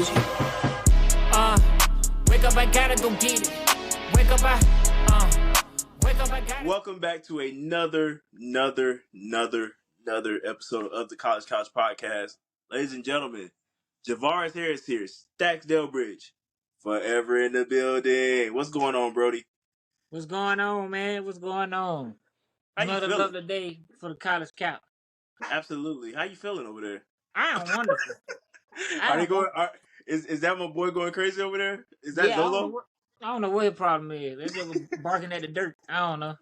Gucci. Wake up, I gotta go get it. Wake up, I gotta. Welcome back to another episode of the College Couch Podcast. Ladies and gentlemen, Javaris Harris here, Stackz Delbridge, forever in the building. What's going on, Brody? What's going on, man? What's going on? How you Another feeling? lovely day for the college couch. Absolutely. How you feeling over there? I am wonderful. Are they going? Is that my boy going crazy over there? Is that Yeah, Zolo? I don't know what his problem is. That nigga barking at the dirt. I don't know.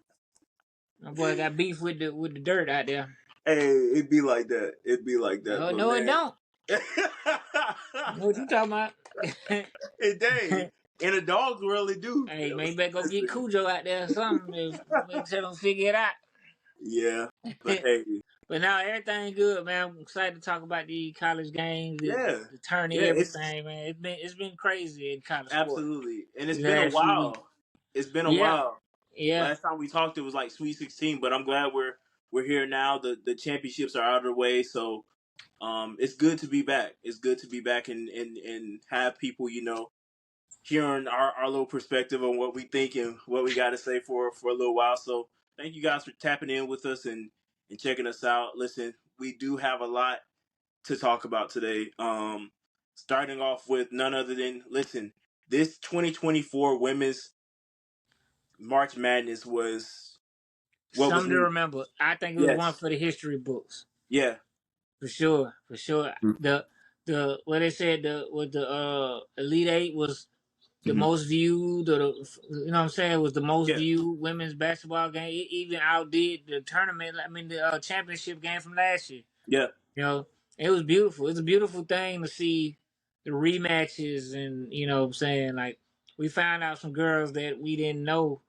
My boy got beef with the dirt out there. Hey, it'd be like that. It'd be like that. No, but no, man. it don't. What you talking about? Hey, dang. In a dog's world, it do. Hey, man, you better go get Cujo out there or something. Tell him figure it out. Yeah, but hey. But now everything good, man. I'm excited to talk about the college games, the tourney, everything, man. It's been crazy in college sports. Absolutely, and it's been a while. It's been a while. Yeah. Last time we talked, it was like Sweet 16, but I'm glad we're here now. The championships are out of the way, so it's good to be back. It's good to be back and have people, hearing our little perspective on what we think and what we got to say for a little while. So thank you guys for tapping in with us and checking us out. Listen, we do have a lot to talk about today. Starting off with none other than, this 2024 women's March Madness was something to remember. I think it was one for the history books. Yeah, for sure. The what they said the Elite Eight was the most viewed, or you know what I'm saying, was the most viewed women's basketball game. It even outdid the tournament. I mean the championship game from last year. Yeah, it was beautiful. It's a beautiful thing to see the rematches, and you know what I'm saying, like we found out some girls that we didn't know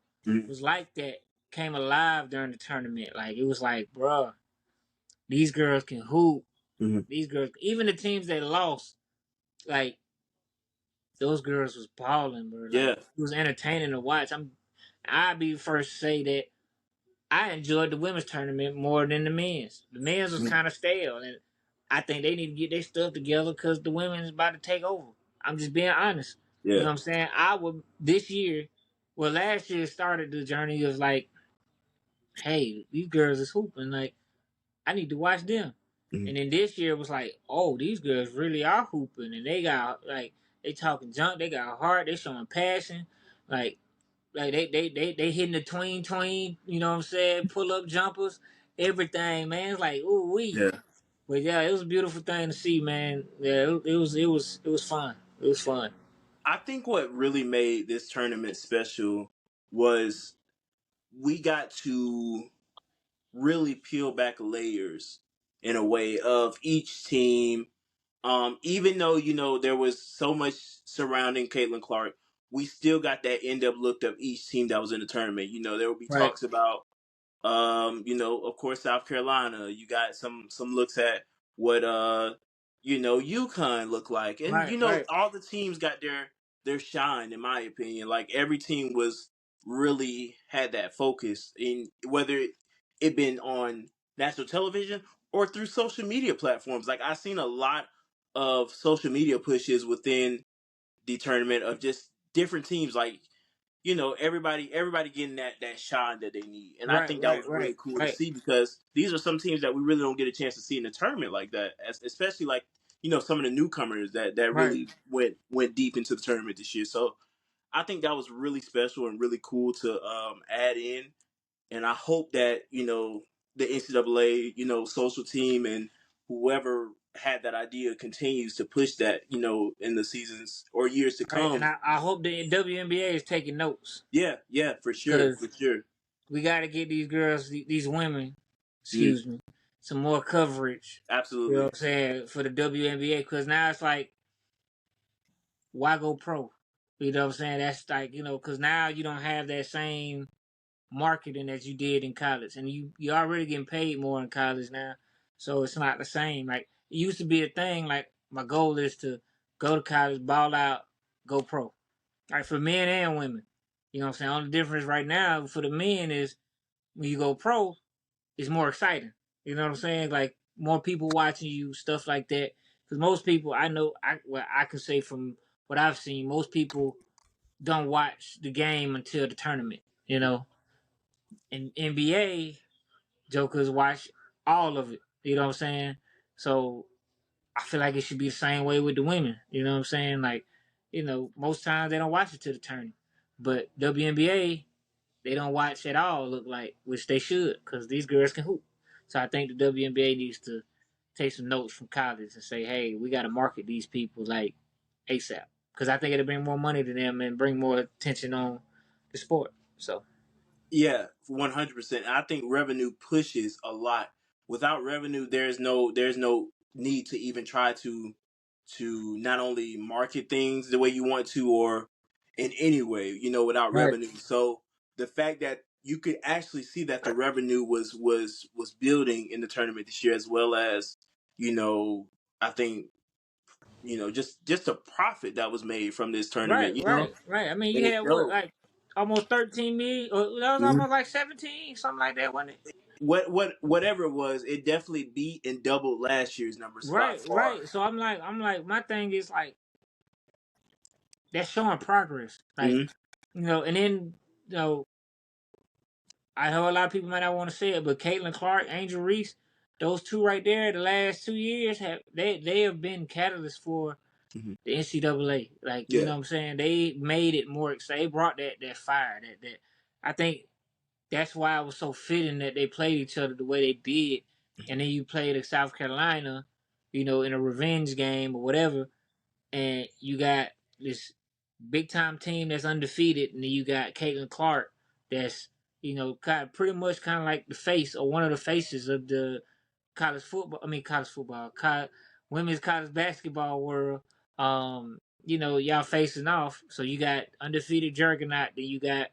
was like that came alive during the tournament. Like it was like, bruh, these girls can hoop. These girls, even the teams that lost, like those girls was balling, bro. Like, it was entertaining to watch. I'd be first to say that I enjoyed the women's tournament more than the men's. The men's was kind of stale, and I think they need to get their stuff together because the women's about to take over. I'm just being honest. Yeah. You know what I'm saying? Last year started the journey of like, hey, these girls is hooping. Like, I need to watch them. And then this year was like, oh, these girls really are hooping, and they got like they talking junk, they got heart, they showing passion, like they hitting the tween, you know what I'm saying, pull up jumpers, everything, man. It's like ooh wee. Yeah. But yeah, it was a beautiful thing to see, man. Yeah, it was fun. It was fun. I think what really made this tournament special was we got to really peel back layers in a way of each team. Even though, there was so much surrounding Caitlin Clark, we still got that in-depth look of each team that was in the tournament. There will be talks about, of course, South Carolina. You got some looks at what, UConn looked like. And, all the teams got their shine, in my opinion. Like, every team really had that focus in whether it been on national television or through social media platforms. Like, I've seen a lot of social media pushes within the tournament of just different teams, like, everybody getting that shine that they need. And I think that was really cool to see, because these are some teams that we really don't get a chance to see in the tournament like that, especially like, some of the newcomers that really went deep into the tournament this year. So I think that was really special and really cool to add in. And I hope that, the NCAA, social team and whoever had that idea continues to push that, in the seasons or years to come. And I hope the WNBA is taking notes. Yeah, for sure. We got to get these girls, these women, some more coverage. Absolutely. You know what I'm saying? For the WNBA, because now it's like, why go pro? You know what I'm saying? That's like, because now you don't have that same marketing that you did in college, and you already getting paid more in college now, so it's not the same. Like, it used to be a thing, like, my goal is to go to college, ball out, go pro. Like, for men and women. You know what I'm saying? Only difference right now for the men is when you go pro, it's more exciting. You know what I'm saying? Like, more people watching you, stuff like that. because most people I know, I can say from what I've seen, most people don't watch the game until the tournament. In NBA, jokers watch all of it. You know what I'm saying? So I feel like it should be the same way with the women. You know what I'm saying? Like, most times they don't watch it to the tournament, but WNBA they don't watch at all. Look like, which they should, because these girls can hoop. So I think the WNBA needs to take some notes from college and say, hey, we got to market these people like ASAP, because I think it'll bring more money to them and bring more attention on the sport. So Yeah, 100%. I think revenue pushes a lot. Without revenue, there's no need to even try to not only market things the way you want to, or in any way, without right, revenue. So the fact that you could actually see that the revenue was building in the tournament this year, as well as, I think, just a profit that was made from this tournament, right. I mean, and you it had what, showed. like almost 13 million, or that was Mhm. almost like 17, something like that, wasn't it? Whatever it was, it definitely beat and doubled last year's numbers by far. Right. So I'm like, my thing is like that's showing progress, like Hmm. and then you know I know a lot of people might not want to say it, but Caitlin Clark, Angel Reese, those two right there, the last 2 years they have been catalysts for Hmm. the NCAA. Like, Yeah. what I'm saying, they made it more exciting. They brought that fire. That I think that's why it was so fitting that they played each other the way they did, and then you played at South Carolina, in a revenge game or whatever, and you got this big time team that's undefeated, and then you got Caitlin Clark that's pretty much kind of like the face or one of the faces of the college football. I mean college football, women's college basketball world. Y'all facing off. So you got undefeated Juggernaut, then you got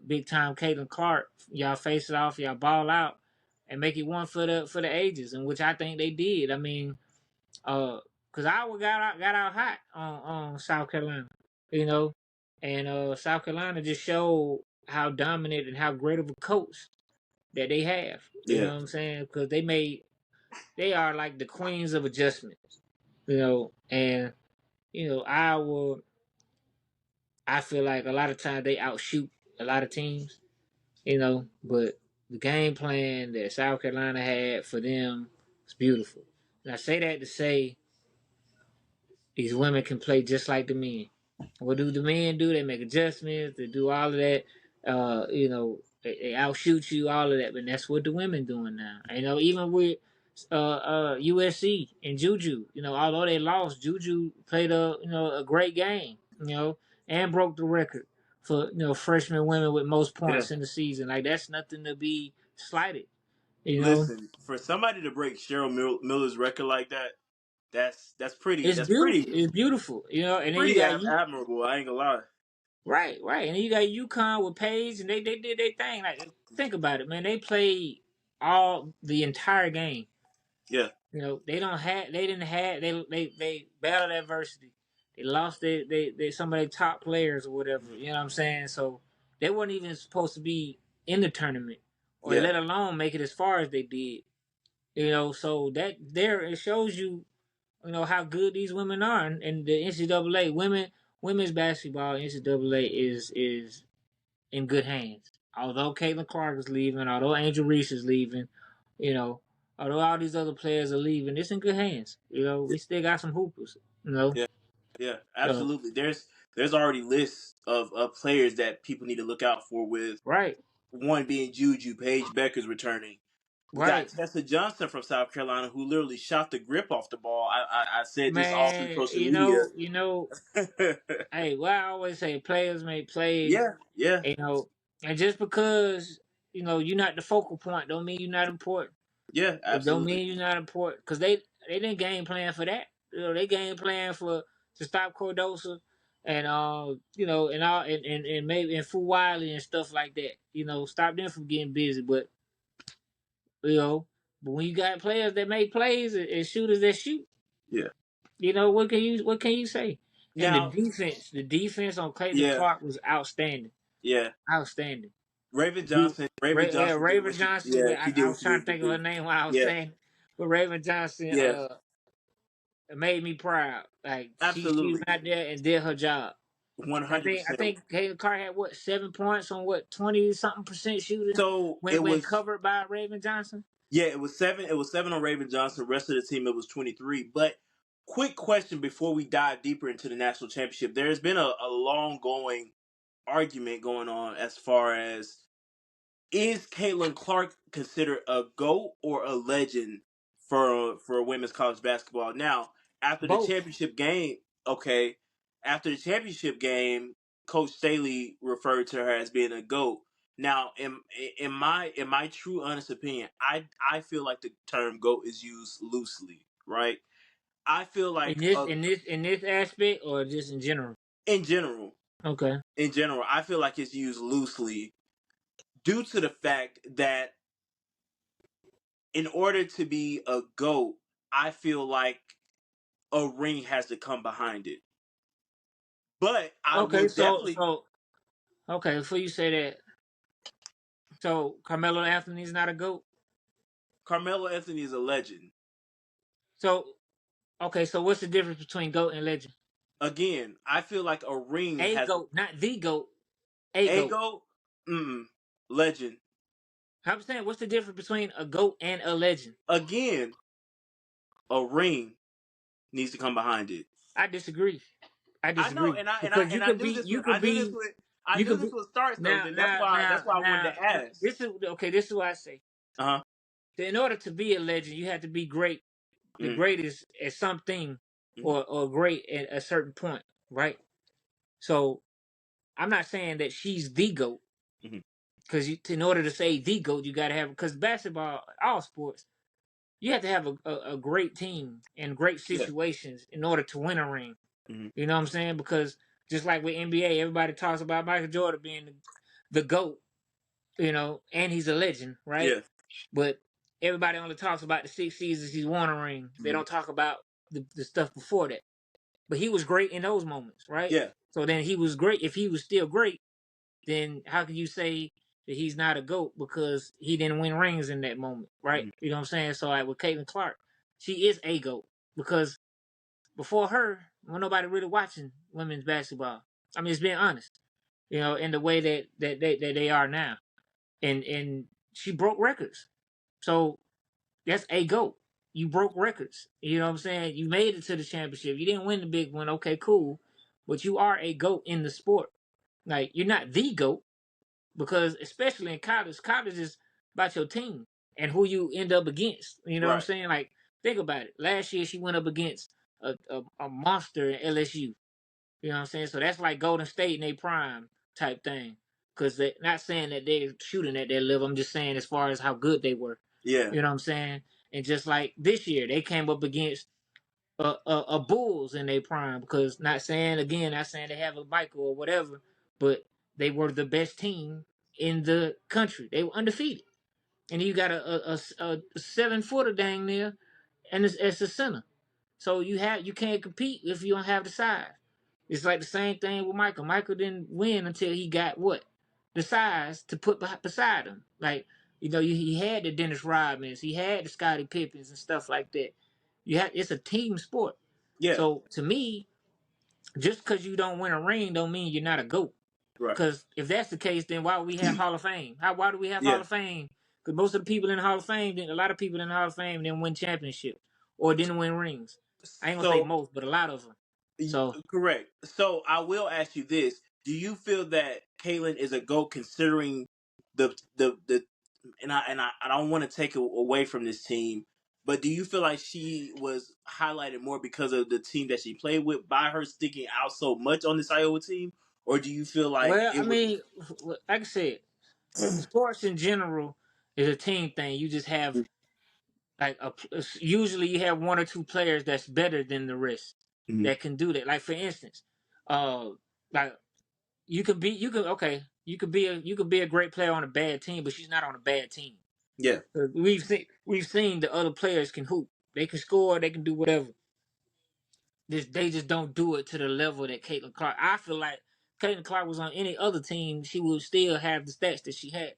big time Caitlin Clark. Y'all face it off. Y'all ball out and make it one for the ages, and which I think they did. I mean, cause Iowa got out hot on South Carolina, you know, and South Carolina just showed how dominant and how great of a coach that they have. You know Yeah. what I'm saying? Because they are like the queens of adjustments, and Iowa. I feel like a lot of times they outshoot a lot of teams, but the game plan that South Carolina had for them was beautiful. And I say that to say these women can play just like the men. What do the men do? They make adjustments. They do all of that. They outshoot you, all of that. But that's what the women doing now. Even with USC and Juju. Although they lost, Juju played a great game. And broke the record for freshman women with most Yeah. points in the season. Like, that's nothing to be slighted. You know, Listen, for somebody to break Cheryl Miller's record like that, that's pretty. it's That's beautiful. pretty It's beautiful. And then you pretty got you. admirable. I ain't gonna lie. Right. And then you got UConn with Paige, and they did their thing. Like, think about it, man. They played all the entire game. Yeah. They didn't have they battled adversity. They lost they some of their top players or whatever. You know what I'm saying? So they weren't even supposed to be in the tournament, or Yeah. let alone make it as far as they did. So that there it shows you, how good these women are, and the NCAA women's basketball NCAA is in good hands. Although Caitlin Clark is leaving, although Angel Reese is leaving, you know, although all these other players are leaving, it's in good hands. We still got some hoopers. Yeah. Yeah. So Absolutely. There's already lists of players that people need to look out for. With right, one being Juju, Paige Becker's returning. We got right, Tessa Johnson from South Carolina, who literally shot the grip off the ball. I said this all through man. social media. Hey, what I always say, players make plays. Yeah, yeah, You know, and just because you're not the focal point, don't mean you're not important. yeah, It don't absolutely. mean you're not important, because they didn't game plan for that. They game plan for to stop Cordosa and and all and maybe and Fu Wiley and stuff like that. Stop them from getting busy. You know, but when you got players that make plays and shooters that shoot, Yeah. what can you say? And the Now, defense on Clayton yeah, Clark was outstanding, yeah. outstanding. Raven You, Johnson, Raven Johnson did Raven what she, Johnson. yeah, she did I what was she trying to needed to think of her do. name while I was Yeah, saying, but Raven Johnson. yeah, It made me proud. Like she went Absolutely, out there and did her job. one I hundred think I percent. think Caitlin Clark had what 7 points on what 20-something% shooting So it when was covered by Raven Johnson. yeah, it was 7. It was 7 on Raven Johnson. The rest of the team it was 23. But quick question before we dive deeper into the national championship: there has been a long going argument going on as far as is Caitlin Clark considered a GOAT or a legend for women's college basketball? Now, after the Both. championship game, okay, after the championship game, Coach Staley referred to her as being a GOAT. Now, in my true honest opinion, I feel like the term GOAT is used loosely, right? I feel In like this aspect or just in general? in general, Okay. I feel like it's used loosely due to the fact that in order to be a GOAT, I feel like a ring has to come behind it. But I will Okay, definitely okay, before you say that, so Carmelo Anthony's not a GOAT? Carmelo Anthony is a legend. So okay, so what's the difference between GOAT and legend? Again, I feel like a ring A has GOAT, not the GOAT, a a GOAT. GOAT, legend. I'm saying what's the difference between a GOAT and a legend? Again, a ring needs to come behind it. I disagree. I I know, disagree and I and I because and I knew this would I you knew could this be would start now something. now now That's why I wanted now. to ask. This is okay. This is what I say. Uh huh. In order to be a legend, you have to be great, the Mm-hmm. greatest at something, Mm-hmm. or great at a certain point, right? So I'm not saying that she's the GOAT Mm-hmm. because in order to say the GOAT, you got to have because basketball, all sports, you have to have a great team and great Yeah. situations in order to win a ring. Mm-hmm. You know what I'm saying? Because just like with NBA, everybody talks about Michael Jordan being the GOAT, and he's a legend, right? Yeah. But everybody only talks about the 6 seasons he's won a ring. They Mm-hmm. don't talk about the stuff before that. But he was great in those moments, right? Yeah. So then he was great. If he was still great, then how can you say that he's not a GOAT because he didn't win rings in that moment, right? Mm-hmm. You know what I'm saying? So like with Caitlin Clark, she is a GOAT because before her, when nobody really watching women's basketball. I mean, it's being honest, in the way that they are now, and she broke records. So that's a GOAT. You broke records. You know what I'm saying? You made it to the championship. You didn't win the big one. Okay, cool. But you are a GOAT in the sport. Like, you're not the GOAT because, especially in college is about your team and who you end up against. You know what I'm Right. saying? Like, think about it. Last year, she went up against a monster in LSU. You know what I'm saying? So that's like Golden State in their prime type thing. Because they're not saying that they're shooting at their level. I'm just saying as far as how good they were. Yeah. You know what I'm saying? And just like this year, they came up against a Bulls in their prime. Because not saying they have a Michael or whatever, but they were the best team in the country. They were undefeated. And you got a 7-footer dang near, and it's a center. So you can't compete if you don't have the size. It's like the same thing with Michael. Michael didn't win until he got what? The size to put beside him. Like, he had the Dennis Rodmans, he had the Scottie Pippens and stuff like that. It's a team sport. Yeah. So to me, just because you don't win a ring don't mean you're not a GOAT. Right. Because if that's the case, then why would we have Hall of Fame? Why do we have Hall Yeah. of Fame? Because most of the people in the Hall of Fame, a lot of people in the Hall of Fame didn't win championships or didn't win rings. I ain't gonna say So most, but a lot of them. So correct. So I will ask you this: do you feel that Caitlyn is a GOAT considering the and I don't want to take it away from this team, but do you feel like she was highlighted more because of the team that she played with by her sticking out so much on this Iowa team, or do you feel like well, I it was mean, like I said, sports in general is a team thing. You just have like usually you have one or two players that's better than the rest Mhm. that can do that. Like for instance, uh, like you could be a great player on a bad team, but she's not on a bad team. Yeah. We've seen the other players can hoop. They can score. They can do whatever. They just don't do it to the level that Caitlin Clark. I feel like Caitlin Clark was on any other team, she would still have the stats that she had.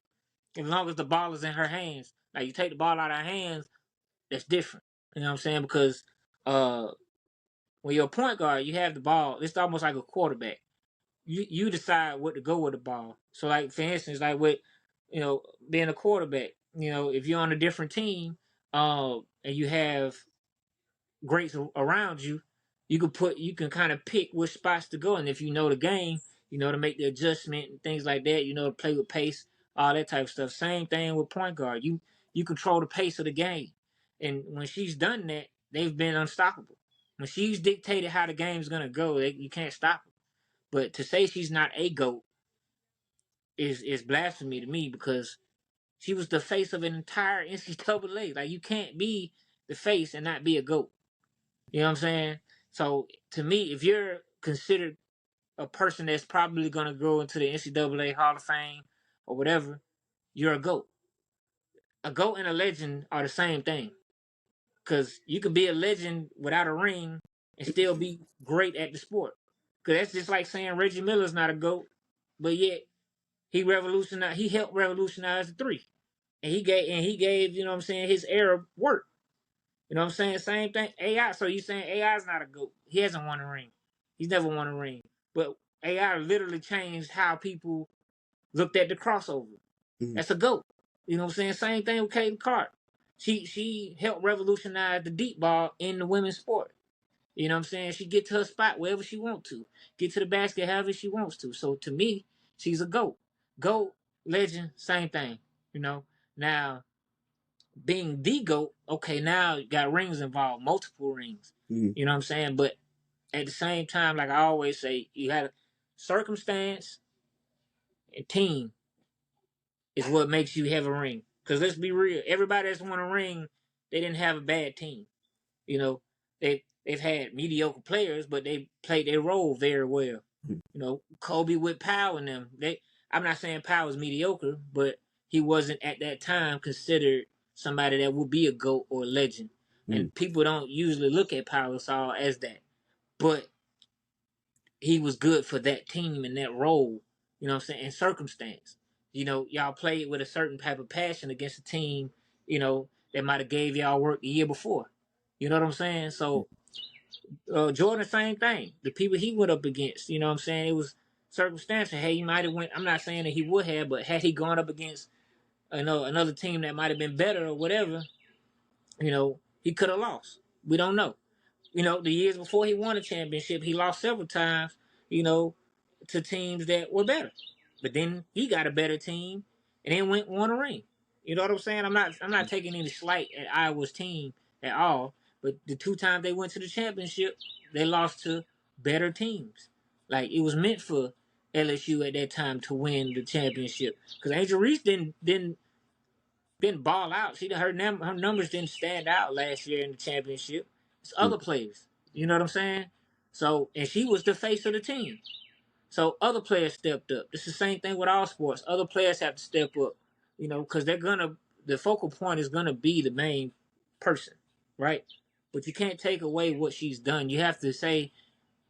As long as the ball is in her hands. Like, you take the ball out of her hands, that's different. You know what I'm saying? Because uh when you're a point guard, you have the ball. It's almost like a quarterback. You decide what to go with the ball. So like for instance, like with being a quarterback, if you're on a different team, and you have greats around you, you can kind of pick which spots to go, and if you know the game, to make the adjustment and things like that, to play with pace, all that type of stuff. Same thing with point guard. You control the pace of the game, and when she's done that, they've been unstoppable. When she's dictated how the game's gonna go, you can't stop her. But to say she's not a GOAT is blasphemy to me, because she was the face of an entire NCAA. Like, you can't be the face and not be a GOAT. You know what I'm saying? So to me, if you're considered a person that's probably going to go into the NCAA Hall of Fame or whatever, you're a GOAT. A GOAT and a legend are the same thing, because you can be a legend without a ring and still be great at the sport. Because that's just like saying Reggie Miller's not a GOAT, but yet he helped revolutionize the three, and he gave his era work. You know what I'm saying? Same thing. AI. So you saying AI is not a GOAT? He hasn't won a ring. He's never won a ring. But AI literally changed how people looked at the crossover. That's a GOAT. You know what I'm saying? Same thing with Caitlin Clark. She helped revolutionize the deep ball in the women's sport. You know what I'm saying? She get to her spot wherever she wants to. Get to the basket however she wants to. So to me, she's a GOAT. GOAT, legend, same thing. Now, being the GOAT, okay, now you got rings involved, multiple rings. You know what I'm saying? But at the same time, like I always say, you got circumstance and team is what makes you have a ring. Because let's be real, everybody that's won a ring, they didn't have a bad team. They've had mediocre players, but they played their role very well. Kobe with Powell and them. I'm not saying Powell was mediocre, but he wasn't at that time considered somebody that would be a GOAT or a legend. And people don't usually look at Powell as that. But he was good for that team and that role, you know what I'm saying, and circumstance. Y'all played with a certain type of passion against a team, that might have gave y'all work the year before. You know what I'm saying? So Jordan, same thing. The people he went up against, you know what I'm saying, it was circumstantial. Hey, he might have went. I'm not saying that he would have, but had he gone up against another team that might have been better or whatever, he could have lost. We don't know. The years before he won a championship, he lost several times, to teams that were better. But then he got a better team and then won a ring. You know what I'm saying? I'm not taking any slight at Iowa's team at all. But the 2 times they went to the championship, they lost to better teams. Like, it was meant for LSU at that time to win the championship. Because Angel Reese didn't ball out. Her numbers didn't stand out last year in the championship. It's other players. You know what I'm saying? So, and she was the face of the team. So other players stepped up. It's the same thing with all sports. Other players have to step up, because the focal point is gonna be the main person, right? But you can't take away what she's done. You have to say,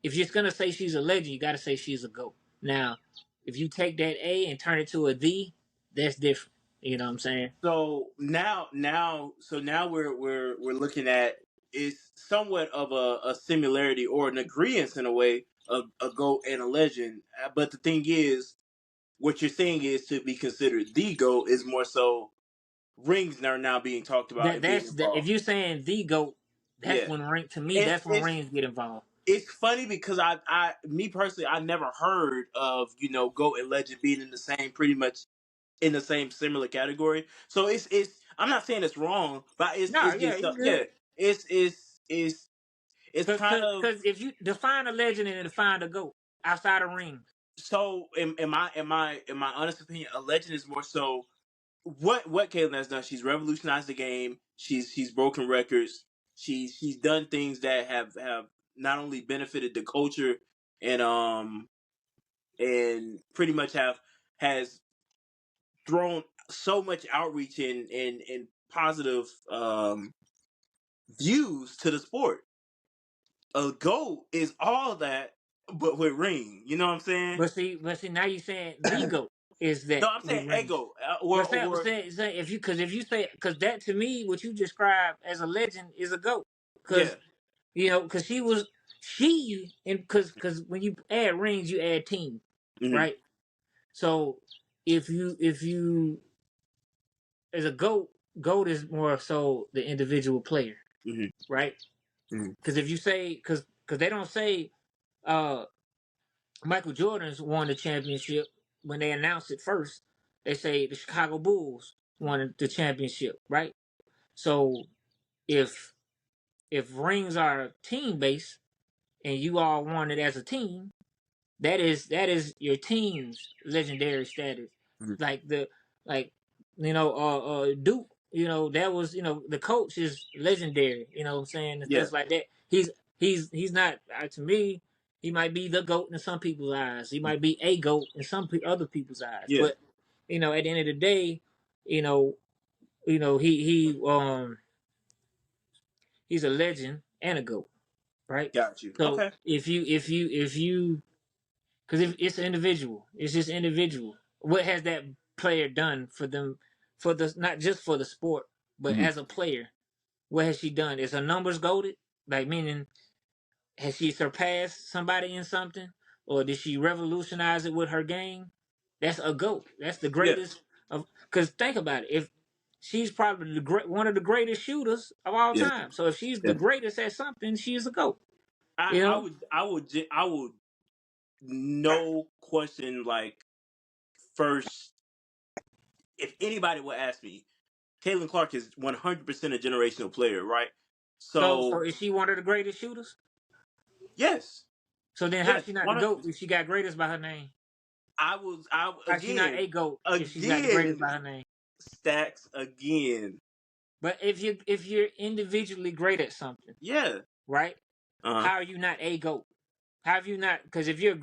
if you're gonna say she's a legend, you got to say she's a GOAT. Now, if you take that A and turn it to a D, that's different. You know what I'm saying? So now we're looking at, it's somewhat of a similarity or an agreement in a way of a GOAT and a legend. But the thing is, what you're saying is, to be considered the GOAT is more so rings are now being talked about and being If involved. you're saying the GOAT, that's Yeah, when that's when it's rings get involved. it's funny because me personally, I never heard of GOAT and legend being in the same, pretty much in the same similar category. So it's I'm not saying it's wrong, but No, it's yeah, just you good. yeah, it's kind of. Because if you define a legend and define a GOAT outside of rings, So in my honest opinion, a legend is more so what Caitlin has done. She's revolutionized the game. She's broken records. She's done things that have not only benefited the culture and pretty much has thrown so much outreach and positive views to the sport. A GOAT is all that, but with ring. You know what I'm saying? but see, now you're saying the GOAT is No, that I'm with saying rings. ego, or But if you say, because that to me, what you described as a legend is a GOAT, yeah. because because she was. because when you add rings, you add team, right? So if you as a goat is more so the individual player, right? Because if you say because they don't say Michael Jordan's won the championship when they announced it first. They say the Chicago Bulls won the championship, right? So if rings are team based and you all won it as a team, that is your team's legendary status. Like the like Duke, that was the coach is legendary. You know what I'm saying, and Yeah. stuff like that. He's not to me. He might be the GOAT in some people's eyes. He might be a GOAT in some other people's eyes. Yeah. But at the end of the day, you know, he's a legend and a GOAT, right? Got you. So Okay. if you because if it's individual, it's just individual. What has that player done for them, for the not just for the sport, but as a player? What has she done? Is her numbers goated? Like meaning, has she surpassed somebody in something, or did she revolutionize it with her game? That's a goat. That's the Yeah. greatest of. Because think about it, if she's probably one of the greatest shooters of all Yeah. time, so if she's Yeah. the greatest at something, she's a goat. I, You I know. would I would no question like first if anybody would ask me, Caitlin Clark is 100% a generational player, right? So So is she one of the greatest shooters? yes, So then, how's yes, she not the one goat if she got greatest by her name? I How's she not again a goat if she's not the greatest again by her name? Stacks again. But if you're individually great at something, Yeah. right? Uh-huh. How are you not a goat? How have you not? Because if you're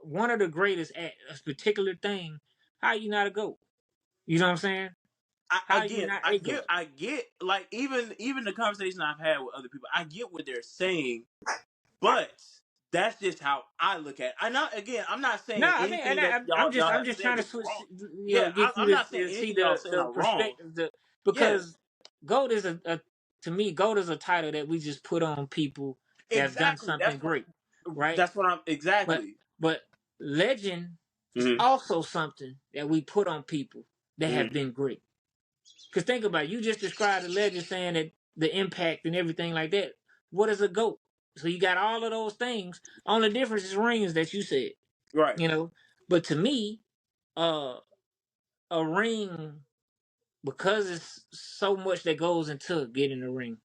one of the greatest at a particular thing, how are you not a goat? You know what I'm saying? How are you Again, not a goat? I get like even the conversation I've had with other people, I get what they're saying, but that's just how I look at it. I'm not No, saying I mean, anything and that I'm just y'all I'm have just said trying to is switch, wrong. Yeah, get I'm you not saying to see anything y'all saying the are wrong. perspective, Yeah, because goat is a to me goat is a title that we just put on people that have done exactly. something great, right? That's what I'm But exactly. but legend is Hmm. also something that we put on people that have Hmm. been great. Because think about it, you just described a legend saying that the impact and everything like that. What is a goat? So you got all of those things. Only difference is rings that you said, Right. you know. But to me, uh, a ring, because it's so much that goes into getting a ring.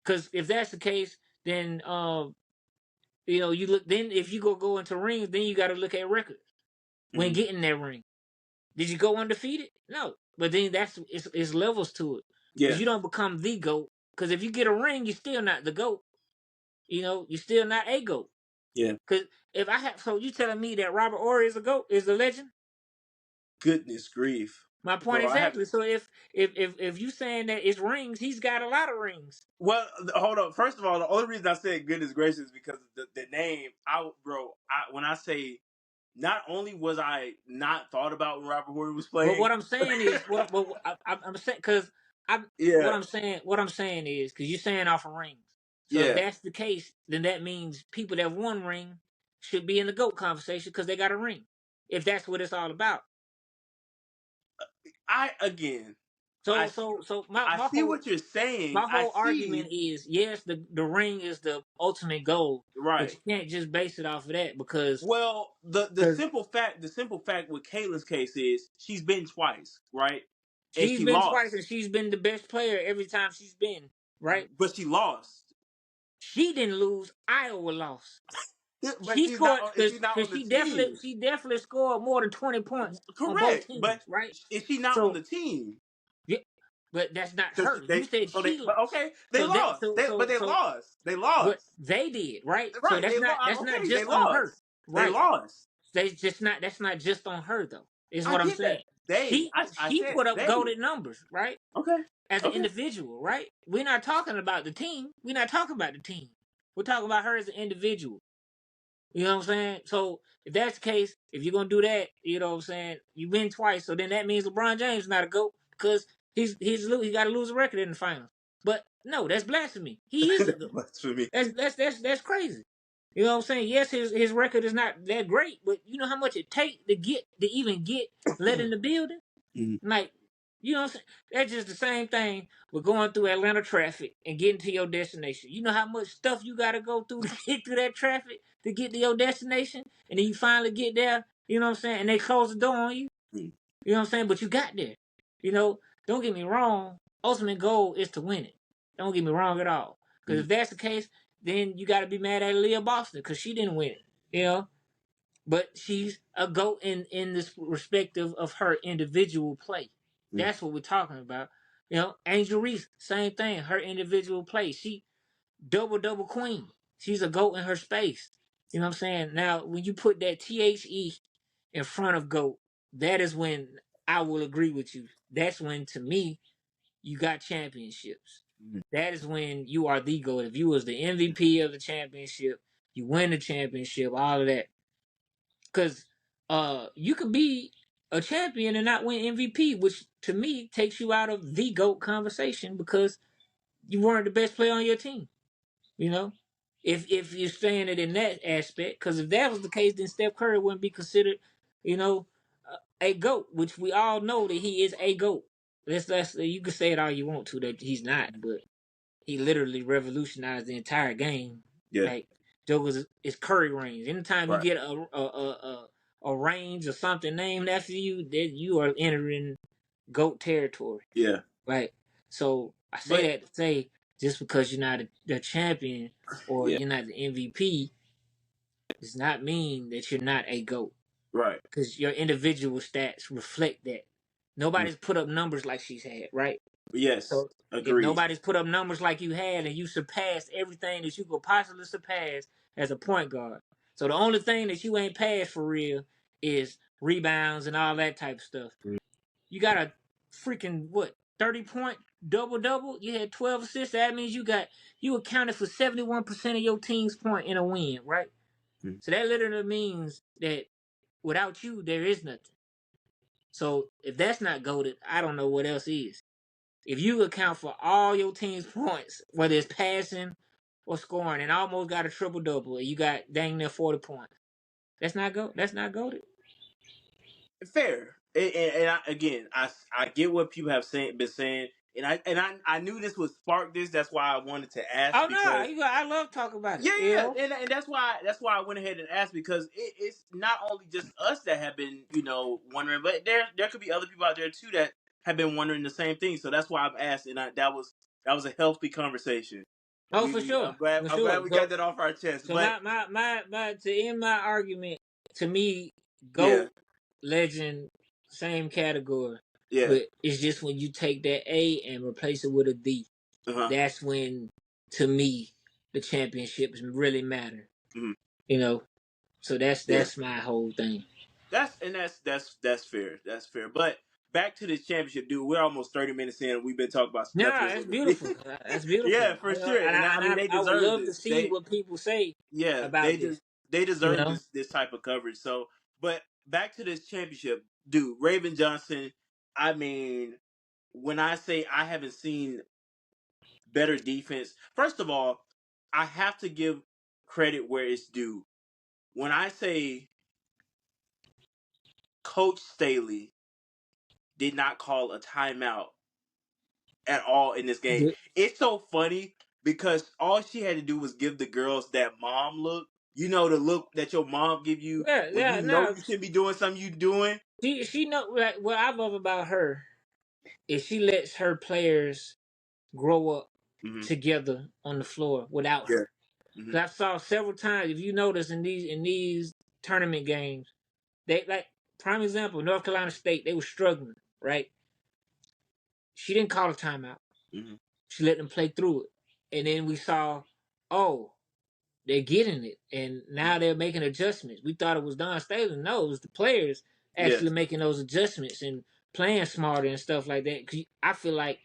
Because if that's the case, then you look. Then if you go into rings, then you got to look at records when Hmm. getting that ring. Did you go undefeated? No. But then it's levels to it. Because Yeah. you don't become the GOAT. Because if you get a ring, you're still not the GOAT. You're still not a GOAT. Yeah. Because if I have, so you telling me that Robert Horry is a GOAT, is a legend? Goodness grief, My point bro. I have. exactly. So if you saying that it's rings, he's got a lot of rings. Well, hold up. First of all, the only reason I said goodness gracious is because the name. When I say, not only was I not thought about when Robert Horry was But playing. what I'm saying is, I'm saying, because what Yeah. I'm saying is, because you're saying off of rings. So if Yeah. that's the case, then that means people that have won ring should be in the GOAT conversation because they got a ring. If that's what it's all about. I again. So I so so my, I my see whole what you're saying. my I whole argument see. is, yes, the ring is the ultimate goal, but Right. you can't just base it off of that because Well, the simple fact with Kayla's case is she's been twice, right? And she's she been twice and lost, she's been the best player every time she's been, right? but she lost. She didn't lose. Iowa lost. But She she's not. scored She's not because on the she definitely team. she definitely scored more than 20 points on both Correct, but teams, right? is she not on So the team? yeah, but that's not So her. You said she but lost. okay, they So that lost. so so They so lost. They but lost. they did, right? So Right, that's they not lost. that's not Okay, they just on her, lost. They right? lost. That's not just on her though. Is I what I'm get saying. that. I She said put up they. golden numbers, right? Okay, As an okay. individual, right? We're not talking about the team. We're not talking about the team. We're talking about her as an individual. You know what I'm saying? So if that's the case, if you're gonna do that, you know what I'm saying, you win twice. So then that means LeBron James is not a GOAT because he got to lose a record in the finals. But no, that's blasphemy. He is a GOAT. Blasphemy. That's crazy. You know what I'm saying? Yes, his record is not that great, but you know how much it takes to even get let in the building? Like, you know what I'm saying? That's just the same thing with going through Atlanta traffic and getting to your destination. You know how much stuff you gotta go through to get through that traffic to get to your destination? And then you finally get there, you know what I'm saying? And they close the door on you. You know what I'm saying? But you got there. You know, don't get me wrong. Ultimate goal is to win it. Don't get me wrong at all. Because if that's the case, then you got to be mad at Leah Boston because she didn't win it. You know, but she's a GOAT in this respective of her individual play. That's what we're talking about. You know, Angel Reese, same thing. Her individual play. She double queen. She's a GOAT in her space. You know what I'm saying? Now, when you put that THE in front of GOAT, that is when I will agree with you. That's when, to me, you got championships. That is when you are the GOAT. If you was the MVP of the championship, you win the championship, all of that. Because you could be a champion and not win MVP, which to me takes you out of the GOAT conversation because you weren't the best player on your team. You know, if you're saying it in that aspect, because if that was the case, then Steph Curry wouldn't be considered, you know, a GOAT, which we all know that he is a GOAT. Let's you can say it all you want to that he's not, but he literally revolutionized the entire game. Yeah. Like Joker's is Curry range. Anytime Right. you get a range or something named after you, that you are entering GOAT territory. Yeah. Right. So I say that to say just because you're not the champion or you're not the MVP does not mean that you're not a GOAT. Right. Because your individual stats reflect that. Nobody's put up numbers like she's had, right? Yes. So agreed. If nobody's put up numbers like you had and you surpassed everything that you could possibly surpass as a point guard. So the only thing that you ain't passed for real is rebounds and all that type of stuff. You got a freaking 30-point double. You had 12 assists. That means you accounted for 71% of your team's point in a win, right? So that literally means that without you, there is nothing. So if that's not goated, I don't know what else is. If you account for all your team's points, whether it's passing or scoring, and almost got a triple double, and you got dang near 40 points, that's not goated. Fair. And I get what people have been saying, and I knew this would spark this. That's why I wanted to ask. Oh no, I love talking about it. Yeah, and that's why I went ahead and asked because it's not only just us that have been wondering, but there could be other people out there too that have been wondering the same thing. So that's why I've asked, and that was a healthy conversation. Oh, for sure. I'm glad we got that off our chest. So but my to end my argument, to me, GOAT, legend, same category. Yeah. But it's just when you take that A and replace it with a D, that's when, to me, the championships really matter. You know, so that's my whole thing. That's fair. That's fair. But back to this championship, dude. We're almost 30 minutes in. We've been talking about stuff. Yeah, that's beautiful. That's beautiful. Yeah, for sure. And I mean, they deserve I would love this. to see what people say. About this. They deserve this type of coverage. So, but back to this championship, dude. Raven Johnson. I mean, when I say I haven't seen better defense, first of all, I have to give credit where it's due. When I say Coach Staley did not call a timeout at all in this game. It's so funny because all she had to do was give the girls that mom look. You know, the look that your mom give you when you know you should be doing something you doing. She know what I love about her is she lets her players grow up together on the floor without her. Because I saw several times, if you notice in these tournament games, they like prime example, North Carolina State, they were struggling, right? She didn't call a timeout. She let them play through it. And then we saw, they're getting it. And now they're making adjustments. We thought it was Don Staley. No, it was the players actually making those adjustments and playing smarter and stuff like that. Cause I feel like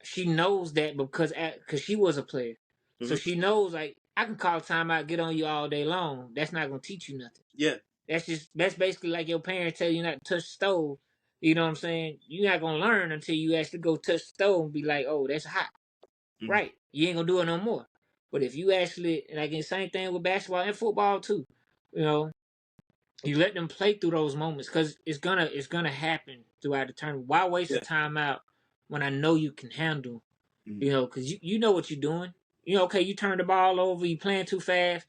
she knows that because she was a player. So she knows, like, I can call a timeout, get on you all day long. That's not going to teach you nothing. Yeah. That's basically like your parents tell you not to touch the stove. You know what I'm saying? You're not going to learn until you actually go touch the stove and be like, oh, that's hot. right? You ain't gonna do it no more. But if you actually, like the same thing with basketball and football too, you know, you let them play through those moments because it's gonna happen throughout the tournament. Why waste a Yeah. timeout when I know you can handle? Mm-hmm. You know, because you know what you're doing. You know, okay, you turn the ball over, you playing too fast.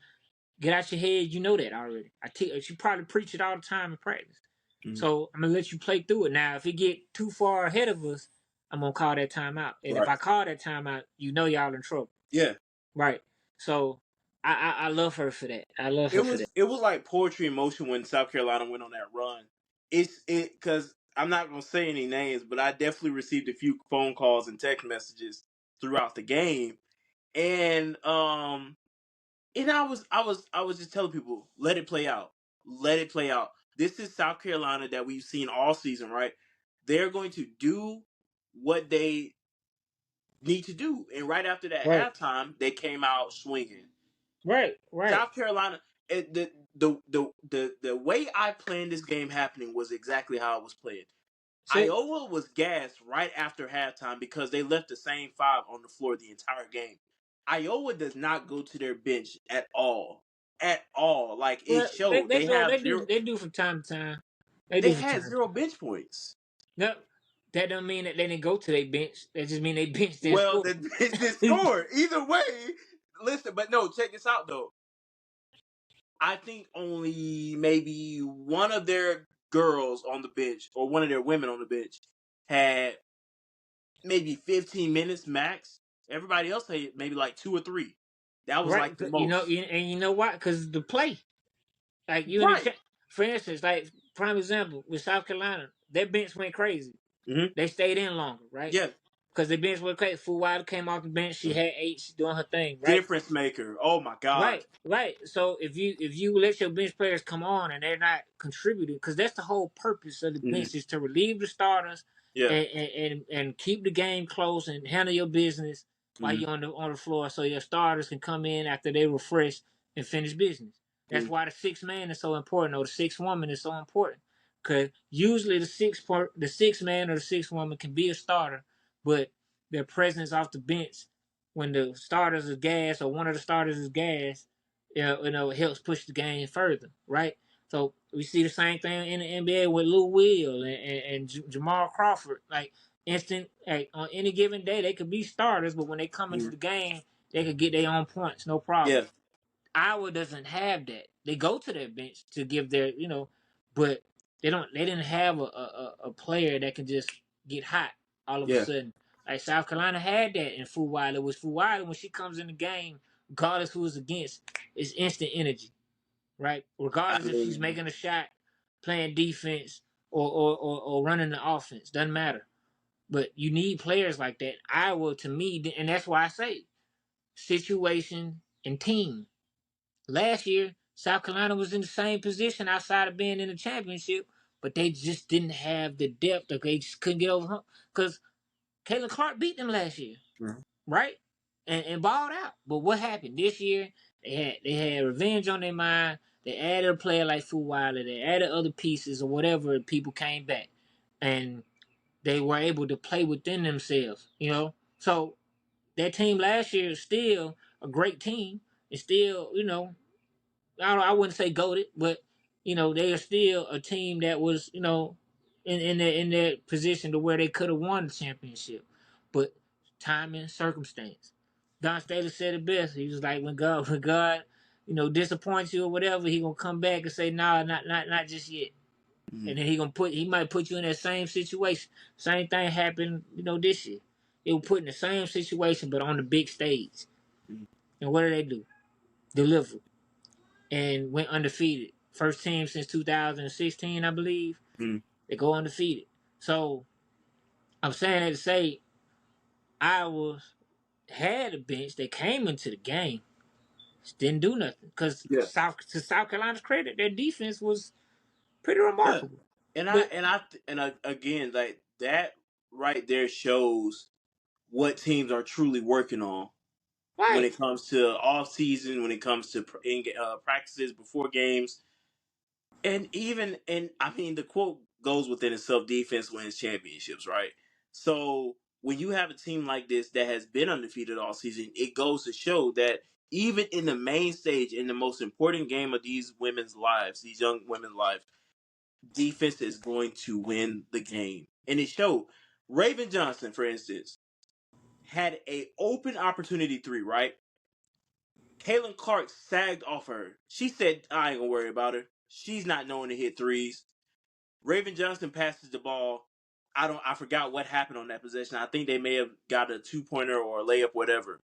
Get out your head. You know that already. You probably preach it all the time in practice. Mm-hmm. So I'm gonna let you play through it. Now, if it get too far ahead of us, I'm gonna call that timeout. And if Right. I call that timeout, you know y'all in trouble. Yeah. Right. So I love her for that. I love her for that. It was like poetry in motion when South Carolina went on that run. It because I'm not gonna say any names, but I definitely received a few phone calls and text messages throughout the game, and I was just telling people, let it play out, let it play out. This is South Carolina that we've seen all season, right? They're going to do what they need to do, and right after that Right. halftime, they came out swinging. Right. Right. South Carolina, the way I planned this game happening was exactly how it was played. See, Iowa was gassed right after halftime because they left the same five on the floor the entire game. Iowa does not go to their bench at all. At all. Like it well, they, showed. they They go have they do zero they do from time to time. They they do from had time. zero bench points. No, that don't mean that they didn't go to their bench. That just mean they bench didn't Well, score. the bench did score. Either way, listen, but no, check this out though. I think only maybe one of their girls on the bench or one of their women on the bench had maybe 15 minutes max. Everybody else had maybe like 2 or 3. That was Right. like the You most. and you know why? Because the play. Like you in the Right. chat. For instance, like prime example with South Carolina, their bench went crazy. Mm-hmm. They stayed in longer, right? Yeah. Because the bench went crazy. Full Wilder came off the bench. She had 8. She's doing her thing, right? Difference maker. Oh my gosh. Right, right. So if you let your bench players come on and they're not contributing, because that's the whole purpose of the Mm-hmm. bench is to relieve the starters Yeah. and keep the game close and handle your business while Mm-hmm. you're on the floor, so your starters can come in after they refresh and finish business. That's why the sixth man is so important, or the sixth woman is so important, because usually the sixth man or the sixth woman can be a starter, but their presence off the bench when the starters is gas or one of the starters is gas, it helps push the game further, right? So we see the same thing in the NBA with Lou Will and Jamal Crawford. Like instant, like on any given day, they could be starters, but when they come into Mm-hmm. the game, they could get their own points, no problem. Yeah. Iowa doesn't have that. They go to their bench to give their, but they don't. They didn't have a player that can just get hot all of a Yeah. sudden. Like South Carolina had that in Fu Wilder. Was Fu Wilder when she comes in the game, regardless who is against, it's instant energy, right? I Regardless if she's mean, making a shot, playing defense, or running the offense, doesn't matter. But you need players like that. Iowa, to me, and that's why I say situation and team. Last year, South Carolina was in the same position outside of being in the championship, but they just didn't have the depth. Or they just couldn't get over hump because Caitlin Clark beat them last year, Mhm. right? And balled out. But what happened this year? They had revenge on their mind. They added a player like Fu Wilder. They added other pieces or whatever. And people came back, and they were able to play within themselves. So that team last year is still a great team. It's still, I wouldn't say goaded, but they are still a team that was, in their position to where they could have won the championship. But time and circumstance. Don Staley said it best. He was like, when God, disappoints you or whatever, he gonna come back and say, nah, not just yet. Mhm. And then he might put you in that same situation. Same thing happened, this year. They were put in the same situation, but on the big stage. Mhm. And what do they do? Deliver and went undefeated. First team since 2016, I believe. Mhm. They go undefeated. So I'm saying that to say Iowa had a bench. They came into the game, just didn't do nothing. Because Yeah. to South Carolina's credit, their defense was pretty Yeah. remarkable. And I But and I and again, like that right there shows what teams are truly working on when right, it comes to off season, when it comes to practices before games, and I mean the quote goes within itself: defense wins championships, right? So when you have a team like this that has been undefeated all season, it goes to show that even in the main stage, in the most important game of these women's lives, these young women's lives, defense is going to win the game. And it showed. Raven Johnson, for instance, had a open opportunity three, right? Caitlin Clark sagged off her. She said, I ain't gonna worry about her. She's not knowing to hit threes. Raven Johnson passes the ball. I forgot what happened on that possession. I think they may have got a 2-pointer or a layup, whatever.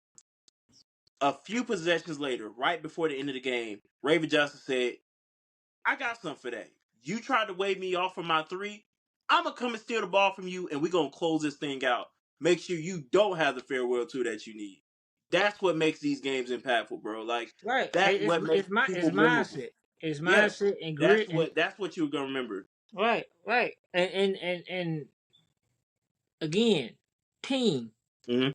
A few possessions later, right before the end of the game, Raven Johnson said, I got something for that. You tried to wave me off for my three. I'm going to come and steal the ball from you, and we're going to close this thing out. Make sure you don't have the farewell two that you need. That's what makes these games impactful, bro. Like, Right. that's what makes It's people memorable. mindset. It's Yeah, mindset and grit and that's what you're going to remember. right, right. And again, team. Mm-hmm.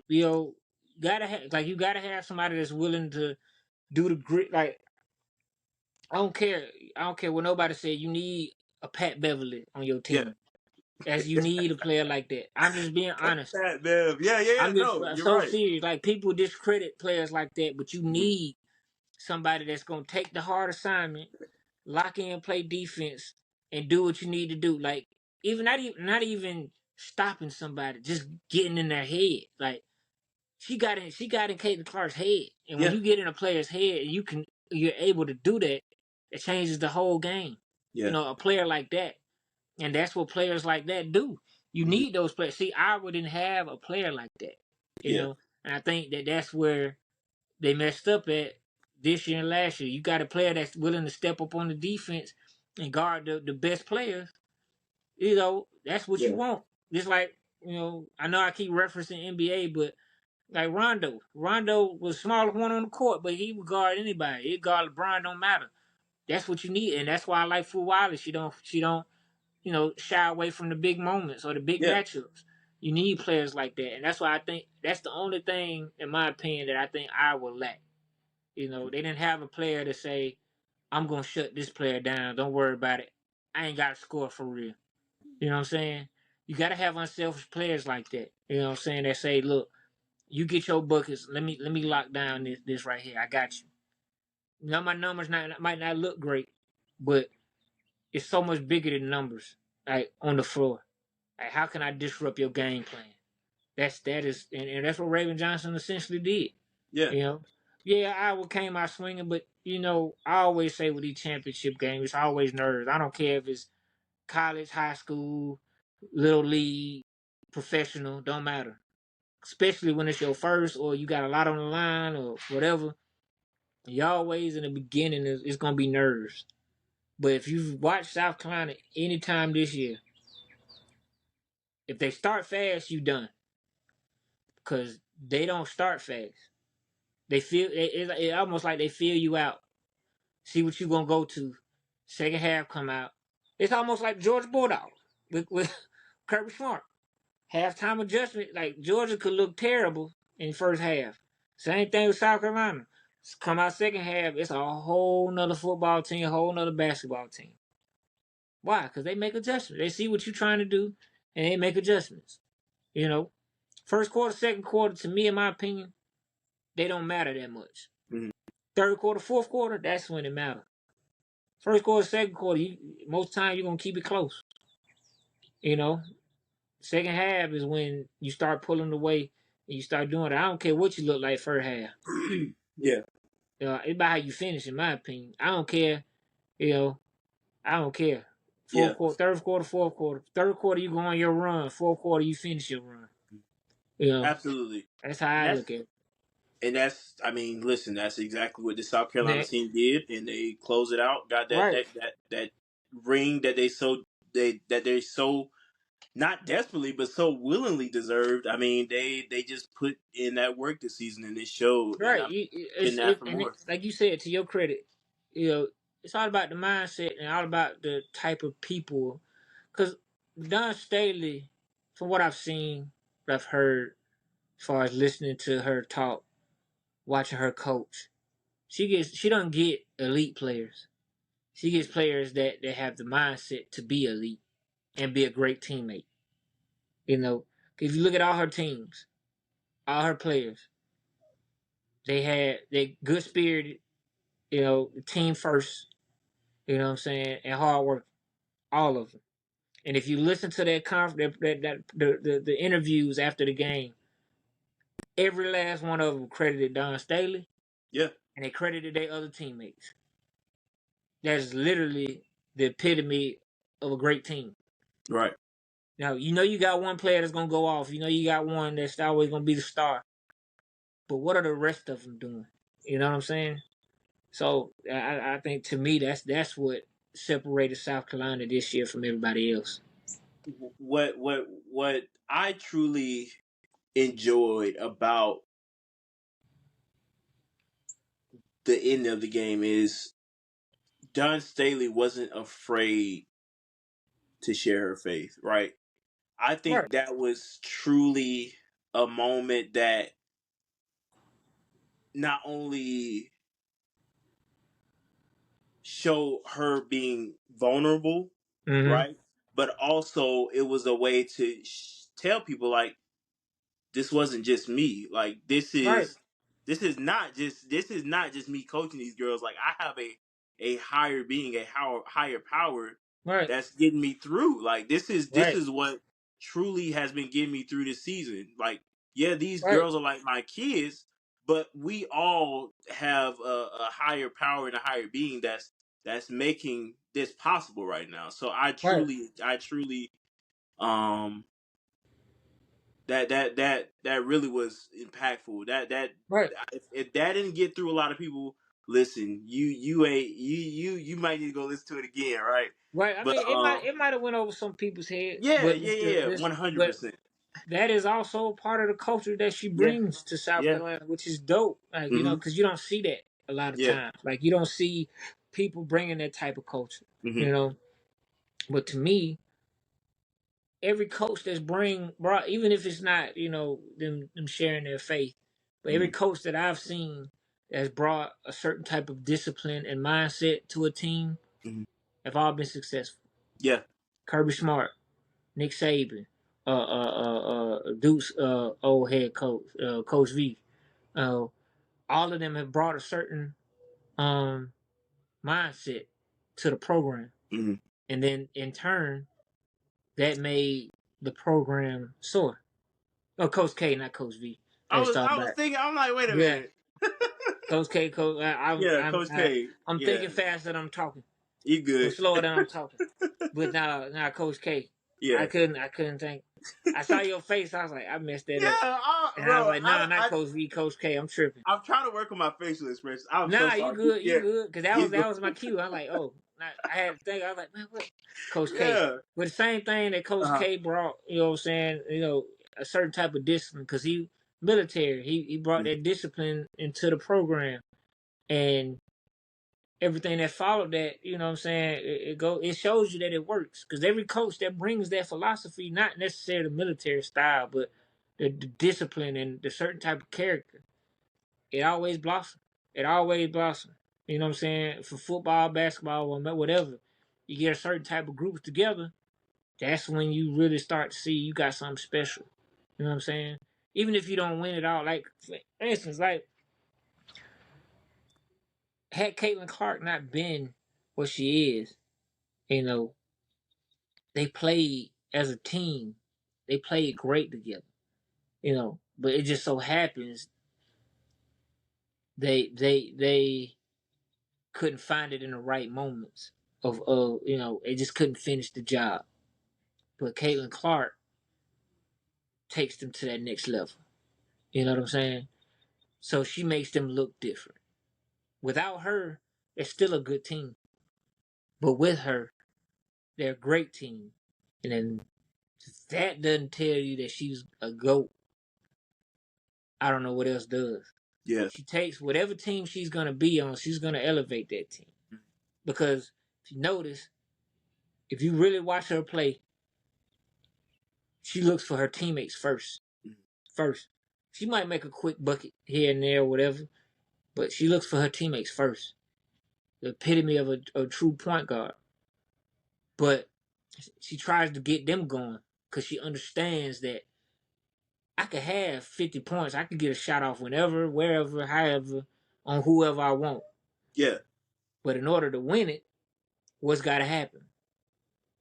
You know, you gotta have somebody that's willing to do the grit. Like I don't care what nobody said. You need a Pat Beverly on your Yeah. team, as you need a player like that. I'm just being honest. That, man. Yeah, I'm just no, you're so right. serious. Like people discredit players like that, but you need somebody that's gonna take the hard assignment, lock in, play defense, and do what you need to do. Like even not even stopping somebody, just getting in their head. Like she got in Caitlin Clark's head. And when Yeah. you get in a player's head and you're able to do that, it changes the whole game. Yeah. You know, a player like that. And that's what players like that do. You need those players. See, Iowa didn't have a player like that. You Yeah. know, and I think that's where they messed up at this year and last year. You got a player that's willing to step up on the defense and guard the best players. You know, that's what you want. Just like, you know, I know I keep referencing NBA, but like Rondo. Rondo was the smallest one on the court, but he would guard anybody. He guard LeBron, don't matter. That's what you need, and that's why I like Fu Wiley. She don't, you know, shy away from the big moments or the big Yeah. matchups. You need players like that, and that's why I think that's the only thing, in my opinion, that I think I will lack. You know, they didn't have a player to say, "I'm gonna shut this player down. Don't worry about it. I ain't got to score for real." You know what I'm saying? You got to have unselfish players like that. You know what I'm saying? That say, "Look, you get your buckets. Let me lock down this right here. I got you." Now my numbers might not look great, but it's so much bigger than numbers. Like on the floor, like how can I disrupt your game plan? And that's what Raven Johnson essentially did. Yeah. You know, yeah, Iowa came out swinging, but you know, I always say with these championship games, it's always nerves. I don't care if it's college, high school, little league, professional, don't matter. Especially when it's your first or you got a lot on the line or whatever. You always in the beginning it's gonna be nerves. But if you've watched South Carolina anytime this year, if they start fast, you done. Because they don't start fast. They feel it almost like they feel you out. See what you gonna go to. Second half come out. It's almost like Georgia Bulldogs with Kirby Smart. Halftime adjustment, like Georgia could look terrible in first half. Same thing with South Carolina. Come out second half, it's a whole nother football team, a whole nother basketball team. Why? Because they make adjustments. They see what you're trying to do, and they make adjustments. You know, first quarter, second quarter, to me, in my opinion, they don't matter that much. Mm-hmm. Third quarter, fourth quarter, that's when it matters. First quarter, second quarter, most times you're gonna keep it close. You know, second half is when you start pulling away and you start doing it. I don't care what you look like first half. Yeah. It's about how you finish, in my opinion. I don't care. You know, I don't care. Yeah. Fourth quarter, third quarter, fourth quarter. Third quarter, you go on your run. Fourth quarter, you finish your run. You know, Absolutely. that's how I look at it. And I mean, listen, that's exactly what the South Carolina Next. team did, and they closed it out. Got Right. that ring that they so not desperately but so willingly deserved. I mean, they just put in that work this season, and it showed. And Right. I'm getting that for more. Like you said, to your credit, you know, it's all about the mindset and all about the type of people. Because Don Staley, from what I've seen, what I've heard, as far as listening to her talk, watching her coach, she doesn't get elite players. She gets players that have the mindset to be elite and be a great teammate. You know, If you look at all her teams, all her players, they good spirited, team first, you know what I'm saying, and hard work, all of them. And if you listen to the interviews after the game, every last one of them credited Don Staley. Yeah. And they credited their other teammates. That's literally the epitome of a great team. Right. Now, you got one player that's going to go off. You got one that's always going to be the star. But what are the rest of them doing? You know what I'm saying? So I think, to me, that's what separated South Carolina this year from everybody else. What I truly enjoyed about the end of the game is Don Staley wasn't afraid to share her faith, right? I Right. think that was truly a moment that not only showed her being vulnerable, Mm-hmm. right? But also it was a way to tell people, like, this wasn't just me. Like, Right. this is not just me coaching these girls. Like, I have a higher being, a higher power Right. that's getting me through. Like, this Right. is what truly has been getting me through this season. Like, yeah, these Right. girls are like my kids, but we all have a higher power and a higher being that's making this possible right now. So Right. I truly um that really was impactful. That Right. if that didn't get through a lot of people, listen, you ain't you might need to go listen to it again, right? Right. I But mean, it might have went over some people's head, yeah, but yeah, yeah, 100%. that is also part of the culture that she Yeah, brings to South yeah, Carolina, which is dope. Like, mm-hmm, because you don't see that a lot of yeah, times. Like, you don't see people bringing that type of culture. mm-hmm, You know, but to me, every coach that's brought, even if it's not them sharing their faith, but every mm-hmm, coach that I've seen that's brought a certain type of discipline and mindset to a team mm-hmm. have all been successful. Yeah, Kirby Smart, Nick Saban, Duke's old head coach, Coach V. All of them have brought a certain mindset to the program, mm-hmm. and then in turn, that made the program soar. Oh, Coach K, not Coach V. I was talking I was about. thinking, I'm like, wait a Yeah, minute. Coach K, Coach. Yeah, Coach K. I'm Yeah, thinking faster than I'm talking, you or good. slower than I'm talking. But now, Coach K. Yeah, I couldn't think. I saw your face. I was like, I messed that yeah, up. And I was bro. like, nah, not Coach V, Coach K. I'm tripping. I'm trying to work on my facial expressions. I'm so Nah, you sorry. good, you Yeah, good. Cause that you was good. that was my cue. I was like, oh, I had to think. I was like, man, what? Coach K. Yeah. But the same thing that Coach Uh-huh. K brought, you know what I'm saying? A certain type of discipline, because he military. He brought that discipline into the program, and everything that followed that, you know what I'm saying? It shows you that it works. Because every coach that brings that philosophy, not necessarily the military style, but the discipline and the certain type of character, it always blossoms. It always blossoms. You know what I'm saying? For football, basketball, whatever, you get a certain type of groups together. That's when you really start to see you got something special. You know what I'm saying? Even if you don't win it all, like for instance, like had Caitlin Clark not been what she is, you know, they played as a team. They played great together, But it just so happens they couldn't find it in the right moments they just couldn't finish the job. But Caitlin Clark takes them to that next level. You know what I'm saying? So she makes them look different. Without her, it's still a good team. But with her, they're a great team. And then if that doesn't tell you that she's a GOAT, I don't know what else does. Yeah. She takes whatever team she's gonna be on, she's gonna elevate that team. Because if you notice, if you really watch her play, she looks for her teammates first. First. She might make a quick bucket here and there or whatever, but she looks for her teammates first. The epitome of a true point guard. But she tries to get them going because she understands that I could have 50 points. I could get a shot off whenever, wherever, however, on whoever I want. Yeah. But in order to win it, what's got to happen?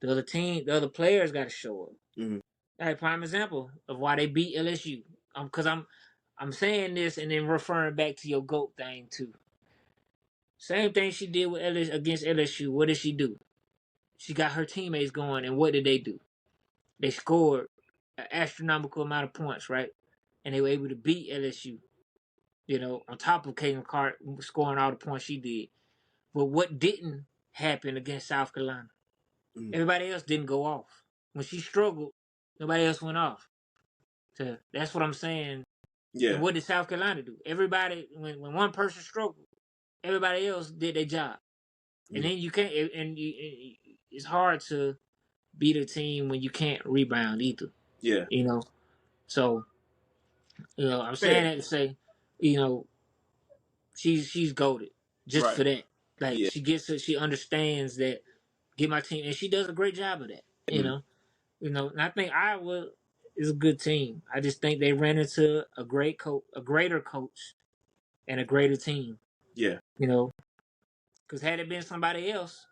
The other team, the other players got to show up. Mm-hmm. That's a prime example of why they beat LSU. Because I'm saying this and then referring back to your GOAT thing too. Same thing she did with against LSU. What did she do? She got her teammates going, and what did they do? They scored an astronomical amount of points, right? And they were able to beat LSU. You know, on top of Caitlin Clark scoring all the points she did. But what didn't happen against South Carolina? Mm-hmm. Everybody else didn't go off. When she struggled, nobody else went off. So that's what I'm saying. Yeah. And what did South Carolina do? Everybody, when one person struggled, everybody else did their job. And then you can't, it's hard to beat a team when you can't rebound either. Yeah. You know? So, you know, I'm saying that to say, you know, she's goated just for that. Like, she gets it, she understands that, get my team, and she does a great job of that, you know? You know, and I think Iowa is a good team. I just think they ran into a great coach, a greater coach, and a greater team. Yeah. You know, because had it been somebody else,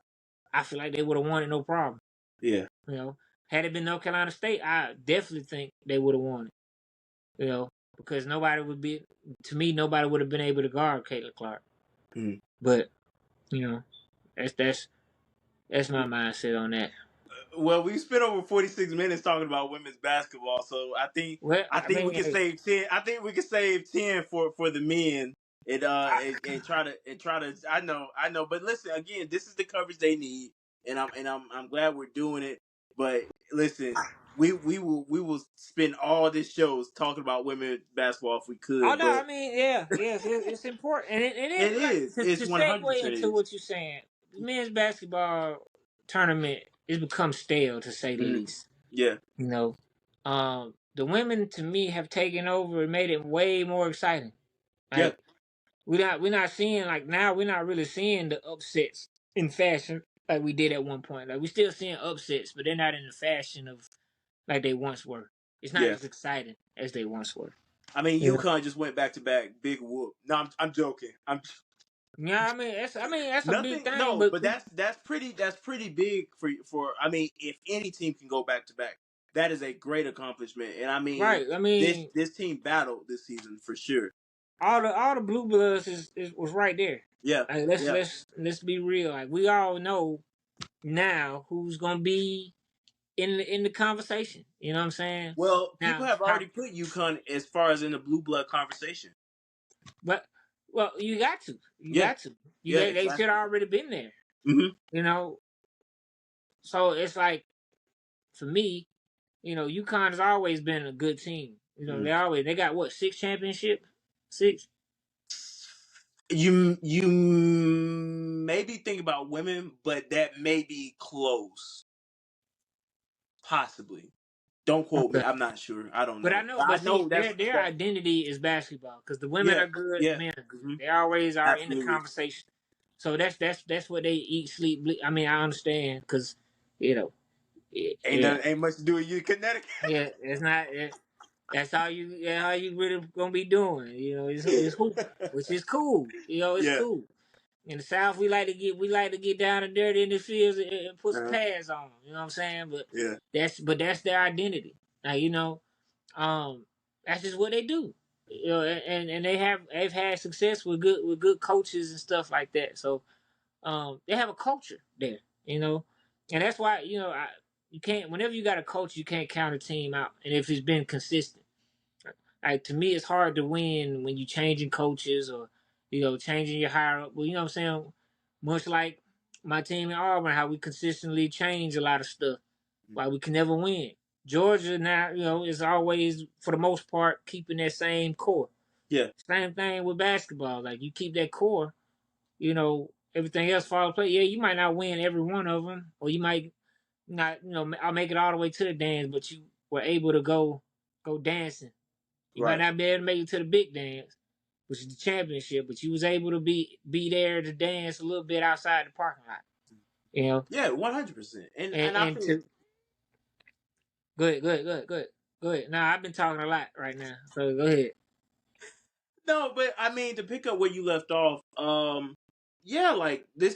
I feel like they would have won it no problem. Yeah. You know, had it been North Carolina State, I definitely think they would have won it. You know, because nobody would have been able to guard Caitlin Clark. Mm. But, you know, that's my mindset on that. Well, we spent over 46 minutes talking about women's basketball, so I think we can save 10. I think we can save 10 for the men and try to. I know, but listen again. This is the coverage they need, and I'm glad we're doing it. But listen, we will spend all this shows talking about women's basketball if we could. Oh no, I mean, it's important, and it is. It's to 100% segue into what you're saying. The men's basketball tournament has become stale, to say the least. Yeah, you know, the women to me have taken over and made it way more exciting. Like, we're not seeing, like, now we're not really seeing the upsets in fashion like we did at one point. Like, we're still seeing upsets, but they're not in the fashion of like they once were. It's not as exciting as they once were. I mean, UConn just went back to back, big whoop. No, I'm joking. Yeah, I mean that's a big thing. No, but that's pretty big for. I mean, if any team can go back to back, that is a great accomplishment. And I mean, right. I mean, this team battled this season for sure. All the blue bloods was right there. Yeah, like, let's be real. Like, we all know now who's gonna be in the conversation. You know what I'm saying? Well, now, people have already put UConn as far as in the blue blood conversation. But you got to. They should have already been there. Mm-hmm. You know. So it's like, for me, you know, UConn has always been a good team. You know, they got what, 6 championships? 6. You maybe think about women, but that may be close. Possibly. Don't quote me. I'm not sure. I don't know. But I know their identity is basketball, because the women are good, the men are good. Mm-hmm. They always are in the conversation. So that's what they eat, sleep, bleed. I mean, I understand, because, you know, ain't much to do with you, Connecticut. Yeah, it's not. That's how you really gonna be doing. You know, it's hoop, which is cool. You know, it's cool. In the South, we like to get down and dirty in the fields and put some pads on. You know what I'm saying? But that's their identity. Now, you know, that's just what they do. You know, and they've had success with good coaches and stuff like that. So, they have a culture there. You know, and that's why, you know, you can't. Whenever you got a coach, you can't count a team out. And if it's been consistent. Like, to me, it's hard to win when you changing coaches, or, you know, changing your higher up. Well, you know what I'm saying? Much like my team in Auburn, how we consistently change a lot of stuff, why we can never win. Georgia now, you know, is always, for the most part, keeping that same core. Yeah. Same thing with basketball. Like, you keep that core, you know, everything else falls into place. Yeah, you might not win every one of them, or you might not, you know, I'll make it all the way to the dance, but you were able to go dancing. You might not be able to make it to the big dance, which is the championship, but you was able to be there to dance a little bit outside the parking lot. You know? Yeah, 100%. And I feel... Go Go ahead. Nah, I've been talking a lot right now, so go ahead. No, but I mean to pick up where you left off. Yeah, like the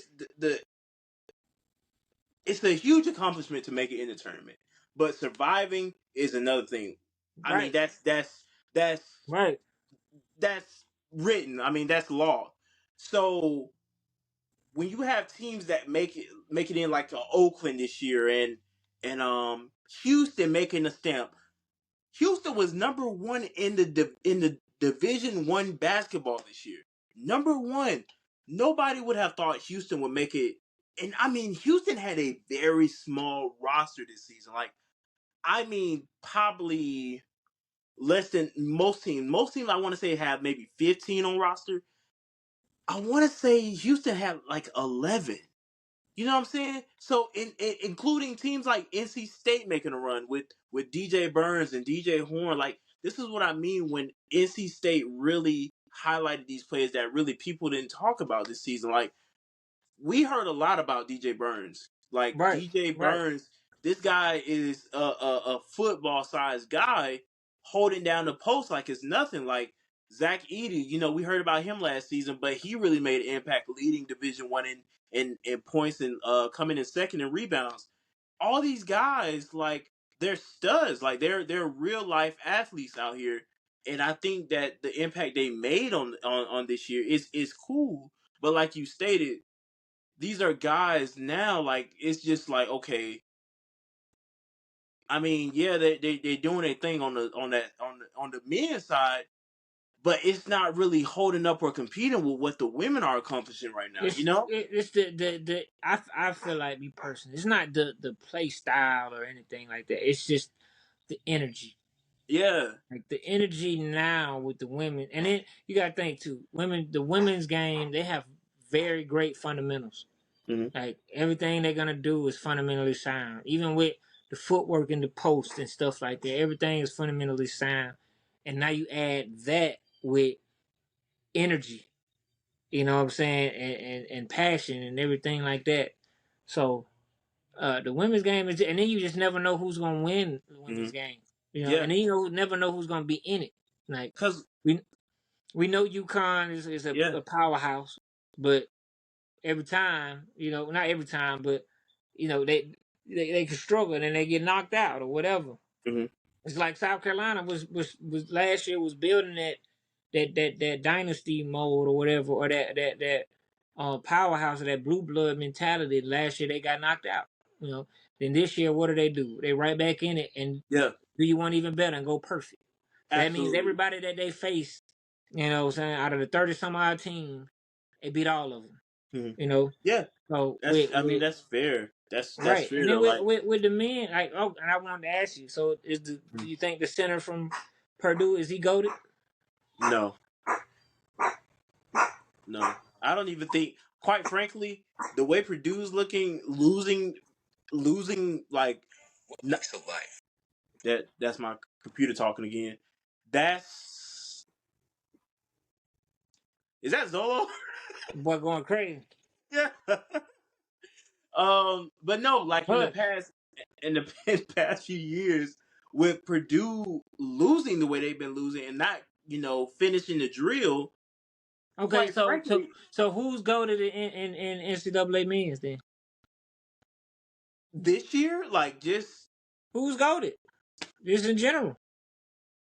it's a huge accomplishment to make it in the tournament, but surviving is another thing. I mean Right. that's Right. that's written. I mean that's law. So when you have teams that make it in like Oakland this year and Houston making a stamp. Houston was number one in the Division 1 basketball this year. Number one. Nobody would have thought Houston would make it. And I mean, Houston had a very small roster this season. Like, I mean, probably less than most teams. Most teams I want to say have maybe 15 on roster. I want to say Houston had like 11. You know what I'm saying? So, including teams like NC State making a run with DJ Burns and DJ Horn, like this is what I mean when NC State really highlighted these players that really people didn't talk about this season. Like we heard a lot about DJ Burns. Like Right. DJ Right. Burns, this guy is a football sized guy holding down the post like it's nothing. Like Zach Edey, we heard about him last season, but he really made an impact, leading Division 1 in points and coming in second in rebounds. All these guys, like they're studs, like they're real life athletes out here, and I think that the impact they made on this year is cool. But like you stated, these are guys now, like it's just like okay. I mean, yeah, they doing their thing on the men's side, but it's not really holding up or competing with what the women are accomplishing right now. It's the I feel like me personally, it's not the play style or anything like that. It's just the energy. Yeah. Like the energy now with the women, and then you got to think too. The women's game, they have very great fundamentals. Mm-hmm. Like everything they're gonna do is fundamentally sound. Even with the footwork in the post and stuff like that, everything is fundamentally sound. And now you add that with energy, you know what I'm saying, and passion and everything like that. So the women's game is, and then you just never know who's gonna win the women's Mm-hmm. game, Yeah. and then never know who's gonna be in it. Like Cause we know UConn is a powerhouse, but every time, not every time, but they can struggle and then they get knocked out or whatever. mm-hmm. It's like South Carolina was last year was building that dynasty mode or whatever, or that powerhouse or that blue blood mentality. Last year they got knocked out. Then this year what do? They right back in it and Yeah. do you want even better and go perfect. So that means Absolutely. everybody that they face, saying out of the 30 some odd team, they beat all of them. Mm-hmm. Yeah. So that's fair. That's right. fair And then though. with the men, like, and I wanted to ask you. So do you think the center from Purdue, is he goated? No. I don't even think. Quite frankly, the way Purdue's looking, losing like. What makes a life? That's my computer talking again. Is that Zolo? Boy, going crazy. Yeah. But no, like in the past few years, with Purdue losing the way they've been losing and not, finishing the drill. Okay, so frankly, who's goated in NCAA men's then? This year, like just who's goated? Just in general.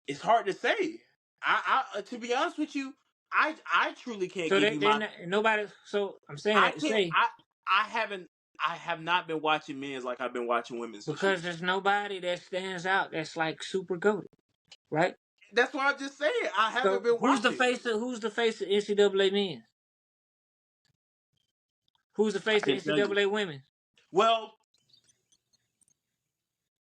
It's hard to say. I to be honest with you, I truly can't so give you my nobody. So I'm saying I can't. I have not been watching men's like I've been watching women's because there's nobody that stands out that's like super goated, right? That's what I'm just saying. I haven't been who's watching. Who's the face of NCAA men's? Who's the face of NCAA women? Well,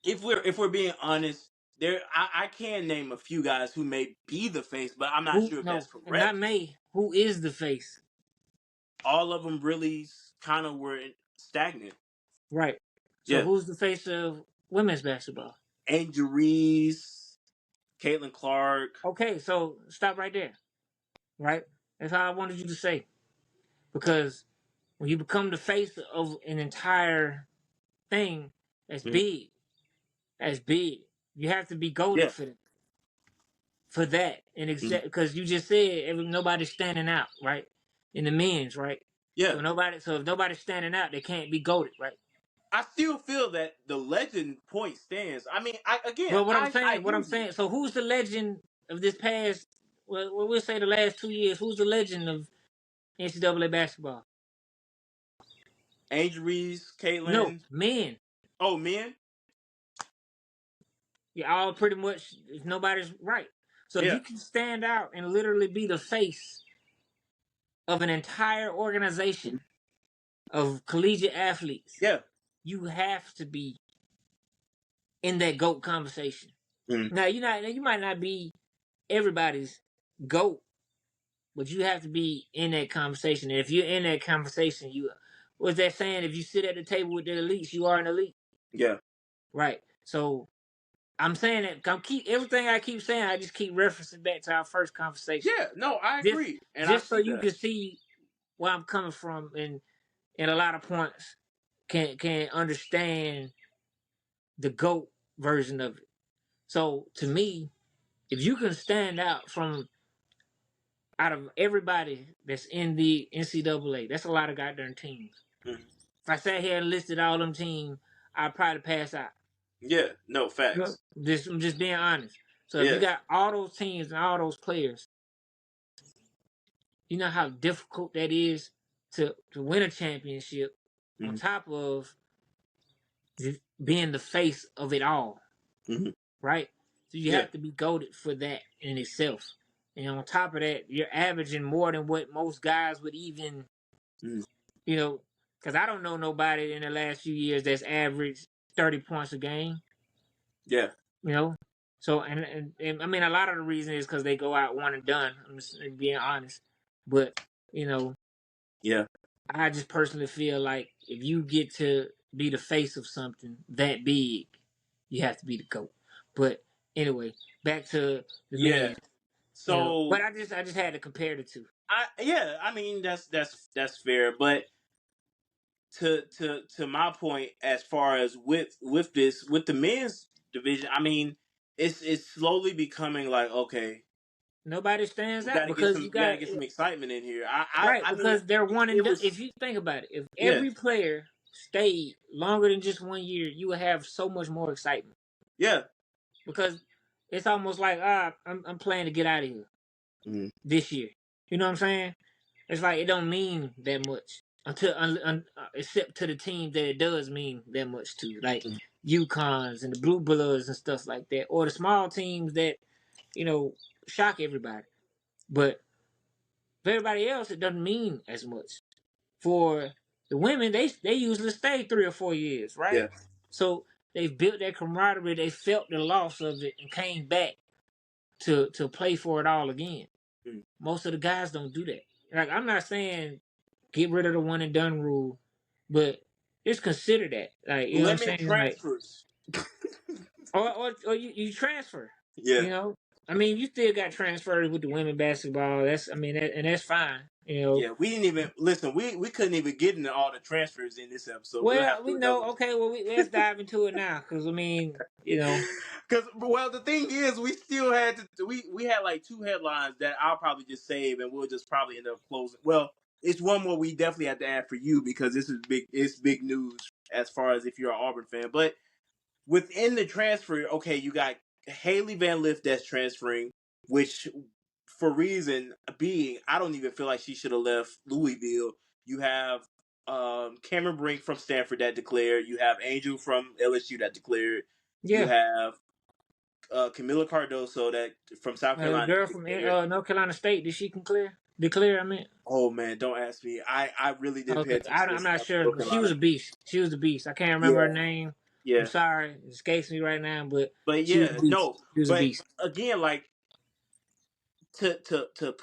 if we're being honest, I can name a few guys who may be the face, but I'm not sure if that's correct. Not me. Who is the face? All of them really kind of were stagnant. Right. So who's the face of women's basketball? Injuries. Caitlin Clark. Okay, so stop right there. Right? That's how I wanted you to say. Because when you become the face of an entire thing that's big, You have to be goated for that, and because you just said nobody's standing out, right? In the men's, right? Yeah. So if nobody's standing out, they can't be goated, right? I still feel that the legend point stands. I mean, I But I what hear I'm you. saying. So who's the legend of this past? Well, we'll say the last 2 years. Who's the legend of NCAA basketball? Angel Reese, No, Caitlin. men. Oh, men. You're all pretty much. If nobody's right. So if Yeah. you can stand out and literally be the face of an entire organization of collegiate athletes, Yeah. you have to be in that GOAT conversation. Mm. Now you might not be everybody's GOAT, but you have to be in that conversation. And if you're in that conversation, what's that saying? If you sit at the table with the elites, you are an elite. Yeah. Right. So I'm saying that everything I keep saying, I just keep referencing back to our first conversation. Yeah. No, I Just agree, and I just so see you that. can see where I'm coming from, and a lot of points can understand the GOAT version of it. So to me, if you can stand out of everybody that's in the NCAA, that's a lot of goddamn teams. Mm. If I sat here and listed all them teams, I'd probably pass out. Yeah. No Yeah. facts. I'm just being honest. So if you Yeah. got all those teams and all those players, you know how difficult that is to win a championship on Mm-hmm. top of being the face of it all, Mm-hmm. right? So you Yeah. have to be goated for that in itself. And on top of that, you're averaging more than what most guys would even, Mm. because I don't know nobody in the last few years that's averaged 30 points a game, Yeah. you know? So, and I mean, a lot of the reason is because they go out one and done, I'm just being honest. But, you know, Yeah. I just personally feel like if you get to be the face of something that big, you have to be the GOAT. But anyway, back to the Yeah. men. But So I just had to compare the two. I mean that's fair, but to my point, as far as with this with the men's division, I mean it's slowly becoming like, okay, Nobody stands out because you we got to got get some excitement in here. right I mean because they're one and it done. If was you think about it, if yeah. every player stayed longer than just 1 year, you would have so much more excitement Yeah. because it's almost like I'm playing to get out of here Mm. this year. You know what I'm saying? It's like it don't mean that much except to the team that it does mean that much to, like Mm. UConns and the Blue Bloods and stuff like that, or the small teams that shock everybody. But for everybody else, it doesn't mean as much. For the women, they usually stay 3 or 4 years, right? Yeah. So they've built that camaraderie. They felt the loss of it and came back to play for it all again. Mm. Most of the guys don't do that. Like I'm not saying get rid of the one and done rule, but just consider that. Like you know what I'm Limit saying? Like transfers. or you transfer. Yeah. You know, I mean you still got transfers with the women basketball. And that's fine. Yeah, we didn't even listen. We couldn't even get into all the transfers in this episode. We'll have Well, to we do another know. one. Okay, well let's dive into it now, because I mean, Because well, the thing is, we still had to. We had like two headlines that I'll probably just save, and we'll just probably end up closing. Well, it's one more we definitely have to add for you because this is big. It's big news as far as if you're an Auburn fan. But within the transfer, okay, you got Haley Van Lith that's transferring, which for reason being, I don't even feel like she should have left Louisville. You have Cameron Brink from Stanford that declared. You have Angel from LSU that declared. You yeah. have Camila Cardoso that from South The Carolina girl that from declared. North Carolina State, did she declare? Declare, I mean. Oh man, don't ask me. I really didn't pay Okay, attention to I'm this not sure, North but she was Carolina. a beast. She was the beast. I can't remember her Yeah, name. I'm yeah. sorry, it escapes me right now, but But she was a yeah, beast. no. She was a But beast. again, like to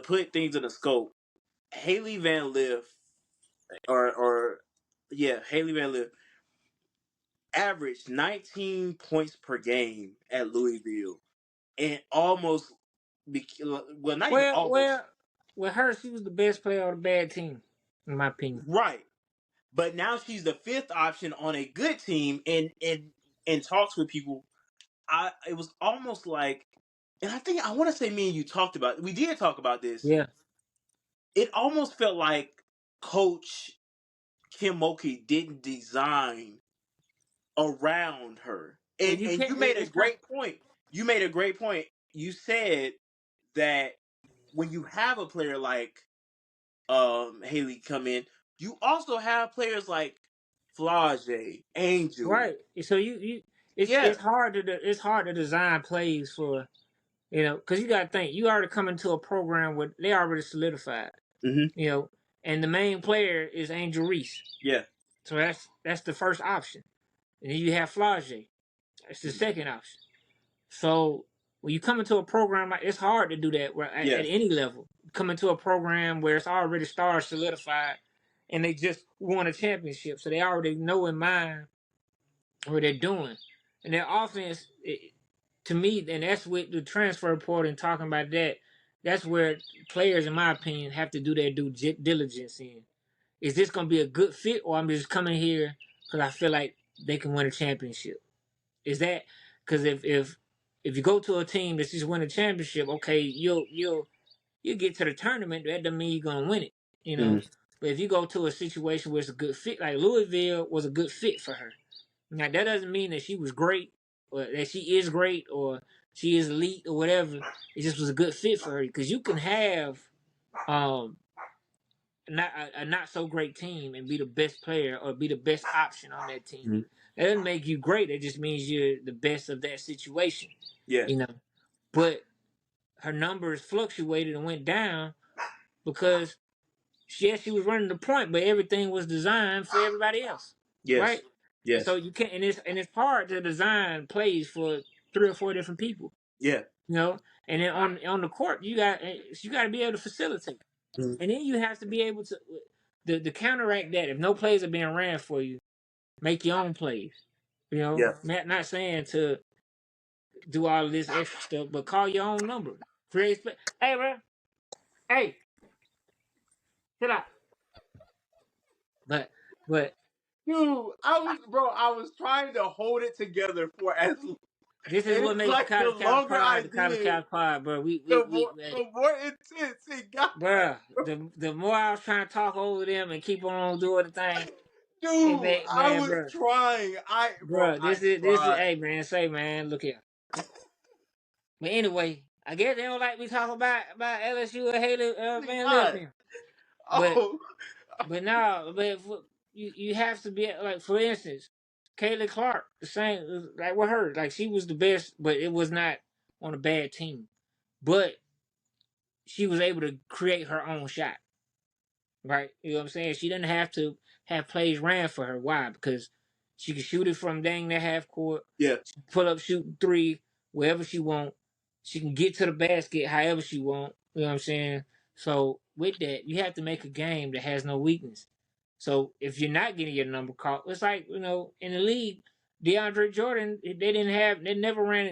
put things in a scope, Haley Van Lith or yeah, Haley Van Lith averaged 19 points per game at Louisville and almost well, not even Well, almost well, with her, she was the best player on the bad team, in my opinion. right. But now she's the fifth option on a good team and talks with people. it was almost like, and I want to say me and you we did talk about this. Yeah. It almost felt like Coach Kim Mulkey didn't design around her. Well, And you and can't. you made a It's not great point. You made a great point. You said that when you have a player like Haley come in, you also have players like Flage, Angel. right. So you Yeah. it's hard to design plays for, because you got to think you already come into a program where they already solidified, Mm-hmm. and the main player is Angel Reese. Yeah. So that's the first option, and then you have Flage. That's the second option. So when you come into a program, it's hard to do that at any level. Come into a program where it's already stars solidified, and they just won a championship, so they already know in mind what they're doing, and their offense. To me, and that's with the transfer portal and talking about that. That's where players, in my opinion, have to do their due diligence in. Is this going to be a good fit, or I'm just coming here because I feel like they can win a championship? Is that because if you go to a team that's just win a championship, okay, you'll get to the tournament. That doesn't mean you're gonna win it, you know. Mm-hmm. But if you go to a situation where it's a good fit, like Louisville was a good fit for her. Now that doesn't mean that she was great, or that she is great, or she is elite, or whatever. It just was a good fit for her because you can have um not a not so great team and be the best player or be the best option on that team. Mm-hmm. That doesn't make you great. It just means you're the best of that situation. Yeah. You know. But her numbers fluctuated and went down because she was running the point, but everything was designed for everybody else. Yes. Right? Yes. So you can't and it's hard to design plays for 3 or 4 different people. Yeah. And then on the court you got to be able to facilitate. Mm-hmm. And then you have to be able to counteract that. If no plays are being ran for you, make your own plays. Yeah. Not saying to do all of this extra stuff, but call your own number. Hey, bro. Hey, sit out. But Dude, I was trying to hold it together for as. this is what It's makes like the College the Couch longer I Pod the College did, Couch Pod, bro. the more intense it got. Bruh, the more I was trying to talk over them and keep on doing the thing, Dude, I was bro, trying. I this is tried. hey man, look here. But anyway, I guess they don't like me talking about LSU or Haley Van Lith. Oh, But no, you have to be like, for instance, Kaylee Clark, the same like with her, like she was the best, but it was not on a bad team. But she was able to create her own shot. Right? You know what I'm saying? She didn't have to have plays ran for her. Why? Because she could shoot it from dang near half court. Yeah. Pull up, shoot three, wherever she want. She can get to the basket however she want. You know what I'm saying? So with that, you have to make a game that has no weakness. So if you're not getting your number called, it's like, in the league, DeAndre Jordan,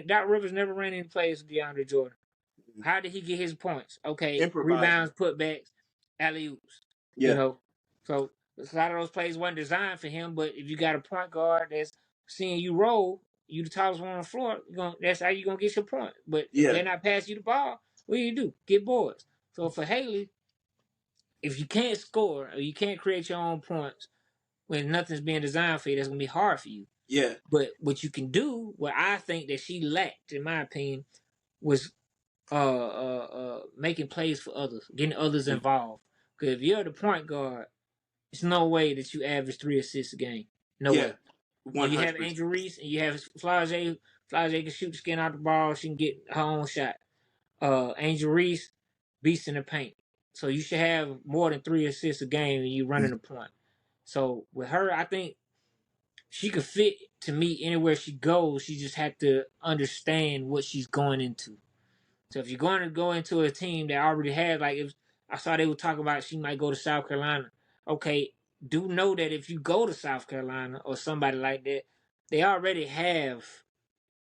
Doc Rivers never ran any plays with DeAndre Jordan. How did he get his points? Okay, Improvising. rebounds, putbacks, alley oops. Yeah. So a lot of those plays wasn't designed for him. But if you got a point guard that's seeing you roll, you the tallest one on the floor, that's how you gonna get your point. But if they're not passing you the ball, what do? Get boards. So for Haley, if you can't score or you can't create your own points when nothing's being designed for you, that's gonna be hard for you. Yeah. But what you can do, what I think that she lacked, in my opinion, was making plays for others, getting others involved. Because if you're the point guard, it's no way that you average 3 assists a game. No way. When you have Angel Reese and you have Flage can shoot the skin out the ball. She can get her own shot. Angel Reese beats in the paint. So you should have more than 3 assists a game and you running the point. So with her, I think she could fit, to me, anywhere she goes. She just had to understand what she's going into. So if you're going to go into a team that already has, like, if I saw they were talking about she might go to South Carolina. Okay, do know that if you go to South Carolina or somebody like that, they already have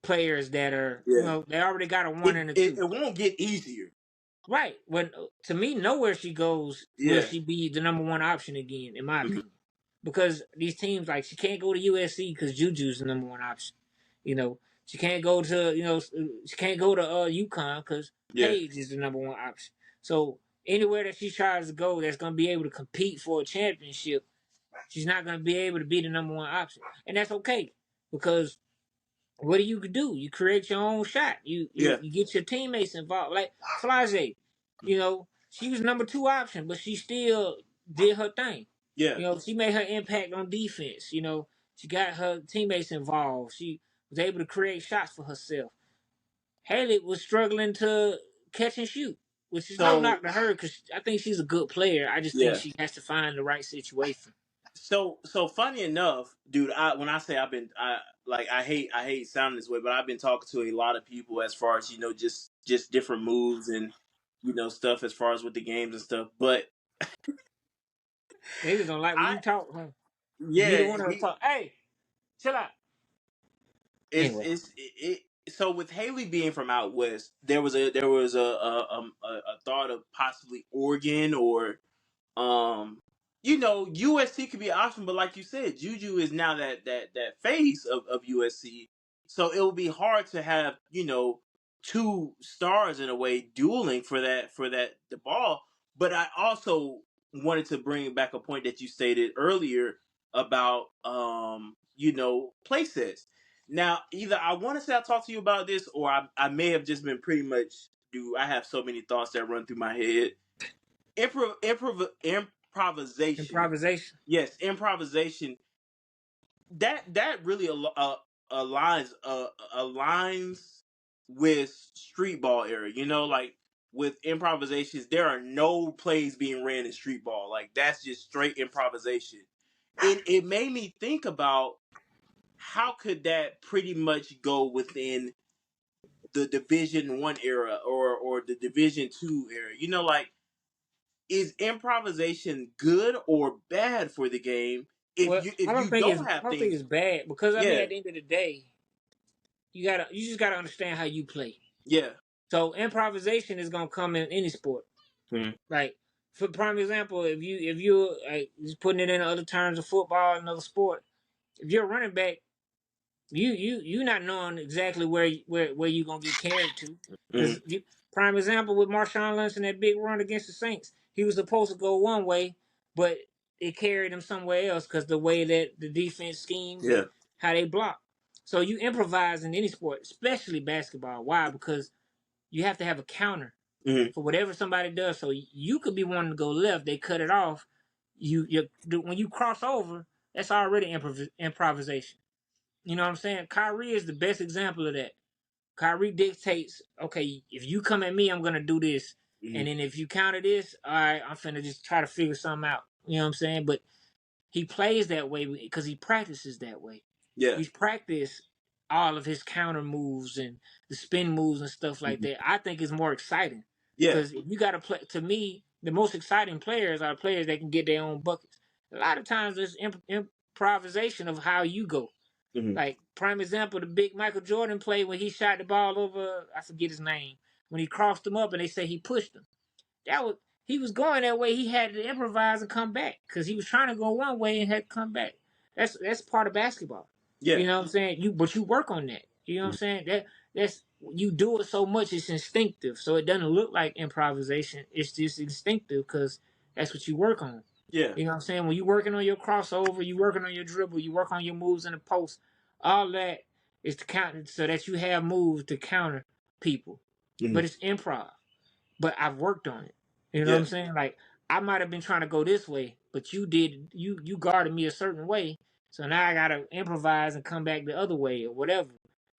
players that are, they already got a 1 and a 2. It won't get easier. Right. When to me, nowhere she goes will she be the number 1 option again, in my opinion. Because these teams, like, she can't go to USC because Juju's the number 1 option. She can't go to she can't go to UConn because Yeah. Paige is the number one option. So anywhere that she tries to go, that's gonna be able to compete for a championship, she's not gonna be able to be the number one option, and that's okay because what do? You create your own shot. Yeah. You get your teammates involved. Like Flage, she was number two option, but she still did her thing. Yeah. She made her impact on defense. She got her teammates involved. She was able to create shots for herself. Haley was struggling to catch and shoot, which is no So knock to her because I think she's a good player. I just think yeah. she has to find the right situation. So funny enough, dude. When I say I hate sounding this way, but I've been talking to a lot of people as far as just different moves and stuff as far as with the games and stuff. But They just don't like when I you talk. Huh? Neither yeah, one of them talk. Hey, chill out. it's Anyway, so with Haley being from out west, there was a thought of possibly Oregon or Um, USC could be an option, but like you said, Juju is now that face of USC. So it will be hard to have, two stars in a way dueling for that the ball. But I also wanted to bring back a point that you stated earlier about play sets. Now, either I want to say I'll talk to you about this, or I may have just been pretty much I have so many thoughts that run through my head. Improvisation. improvisation. Yes, improvisation. That really aligns aligns with street ball era. Like with improvisations, there are no plays being ran in street ball. Like that's just straight improvisation. It made me think about how could that pretty much go within the Division 1 era or the Division 2 era. Like is improvisation good or bad for the game if Well, you I if don't you think don't have I don't think things? it's bad because I mean Yeah, at the end of the day, you just gotta understand how you play. yeah, So improvisation is gonna come in any sport. Mhm. Like for prime example, if you're like just putting it in other terms of football, another sport, if you're a running back, you not knowing exactly where you gonna get carried to. Mhm. Because prime example with Marshawn Lynch and that big run against the Saints, he was supposed to go one way, but it carried him somewhere else because the way that the defense schemed Yeah, and how they block. So you improvise in any sport, especially basketball. Why? Because you have to have a counter Mhm. for whatever somebody does. So you could be wanting to go left, they cut it off. When you cross over, that's already improvisation. You know what I'm saying? Kyrie is the best example of that. Kyrie dictates, okay, if you come at me, I'm gonna do this. And Mhm. then if you counter this, all right, I'm finna just try to figure something out. You know what I'm saying? But he plays that way because he practices that way. Yeah, He's practiced all of his counter moves and the spin moves and stuff like Mhm. that. I think it's more exciting Yeah, because you got to play. To me, the most exciting players are players that can get their own buckets. A lot of times, there's improvisation of how you go. Mhm. Like prime example, the big Michael Jordan play when he shot the ball over. I forget his name. When he crossed him up and they say he pushed him. That was he was going that way. He had to improvise and come back because he was trying to go one way and had to come back. That's part of basketball. yeah, You know what I'm saying? But you work on that. You know what I'm Mhm. saying? That's you do it so much it's instinctive. So it doesn't look like improvisation. It's just instinctive because that's what you work on. yeah, You know what I'm saying? When you working on your crossover, you working on your dribble, you work on your moves in the post. All that is to counter so that you have moves to counter people. But Mhm. it's improv. But I've worked on it. You know what Yeah, I'm saying? Like I might have been trying to go this way, but you guarded me a certain way. So now I gotta improvise and come back the other way or whatever.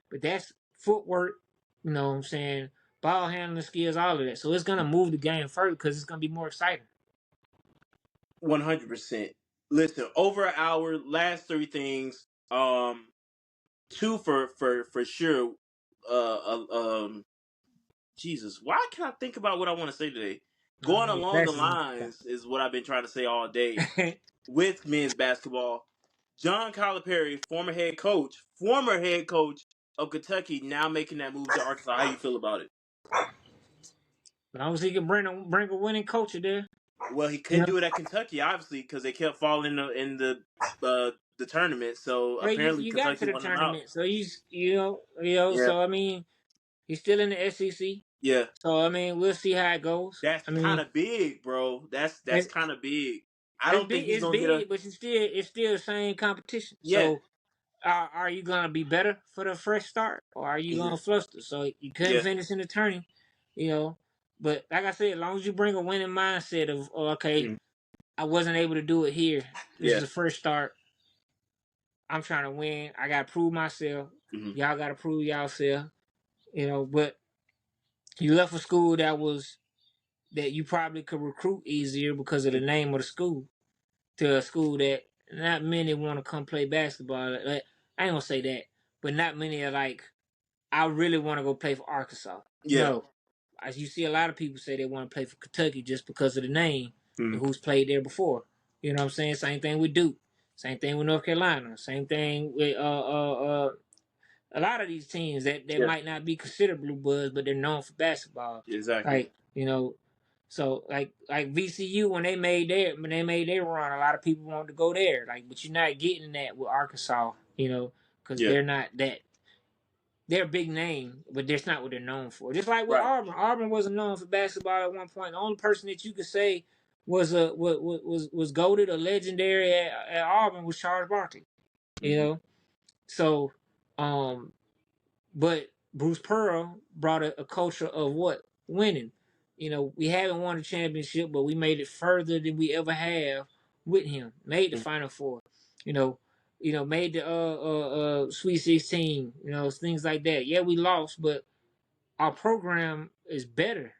But that's footwork, you know what I'm saying? Ball handling skills, all of that. So it's gonna move the game further because it's gonna be more exciting. 100%. Listen, over an hour. Last three things. Two for sure. Jesus, why can't I think about what I want to say today? Going Your along the glasses. lines is what I've been trying to say all day with men's basketball. John Calipari, former head coach of Kentucky, now making that move to Arkansas. How you feel about it? But obviously he can bring a winning culture there. Well, he You couldn't know? do it at Kentucky, obviously, because they kept falling in the the tournament. So Well, apparently you got Kentucky to the won them out. tournament, so you know. Yeah, So I mean, he's still in the SEC. yeah. So I mean, we'll see how it goes. That's I kind mean, of big, bro. That's it's, kind of big. I it's don't think big, he's it's gonna get a. big, but it's still the same competition. Yeah. So are you gonna be better for the fresh start, or are you Hmm. gonna fluster? So you couldn't Yeah. finish in the tourney, you know. But like I said, as long as you bring a winning mindset of, oh, okay, Hmm. I wasn't able to do it here. This is Yeah. the first start. I'm trying to win. I gotta prove myself. Hmm. Y'all gotta prove y'allself. But you left a school that you probably could recruit easier because of the name of the school to a school that not many want to come play basketball. Like, I ain't gonna say that, but not many are like, I really want to go play for Arkansas. Yeah. No, as you see, a lot of people say they want to play for Kentucky just because of the name Hmm. and who's played there before. You know what I'm saying? Same thing with Duke. Same thing with North Carolina. Same thing with a lot of these teams that Yeah. might not be considered blue bloods, but they're known for basketball. Exactly. Like, so like VCU when they made their run, a lot of people wanted to go there. Like, but you're not getting that with Arkansas, because Yeah. they're not that. They're a big name, but that's not what they're known for. Just like with Right. Auburn. Auburn wasn't known for basketball at one point. The only person that you could say was goated or legendary at Auburn was Charles Barkley. You Hmm. know, so but Bruce Pearl brought a culture of what? Winning. We haven't won a championship, but we made it further than we ever have with him. Made the Final Four. You know, made the Sweet 16. Things like that. Yeah, we lost, but our program is better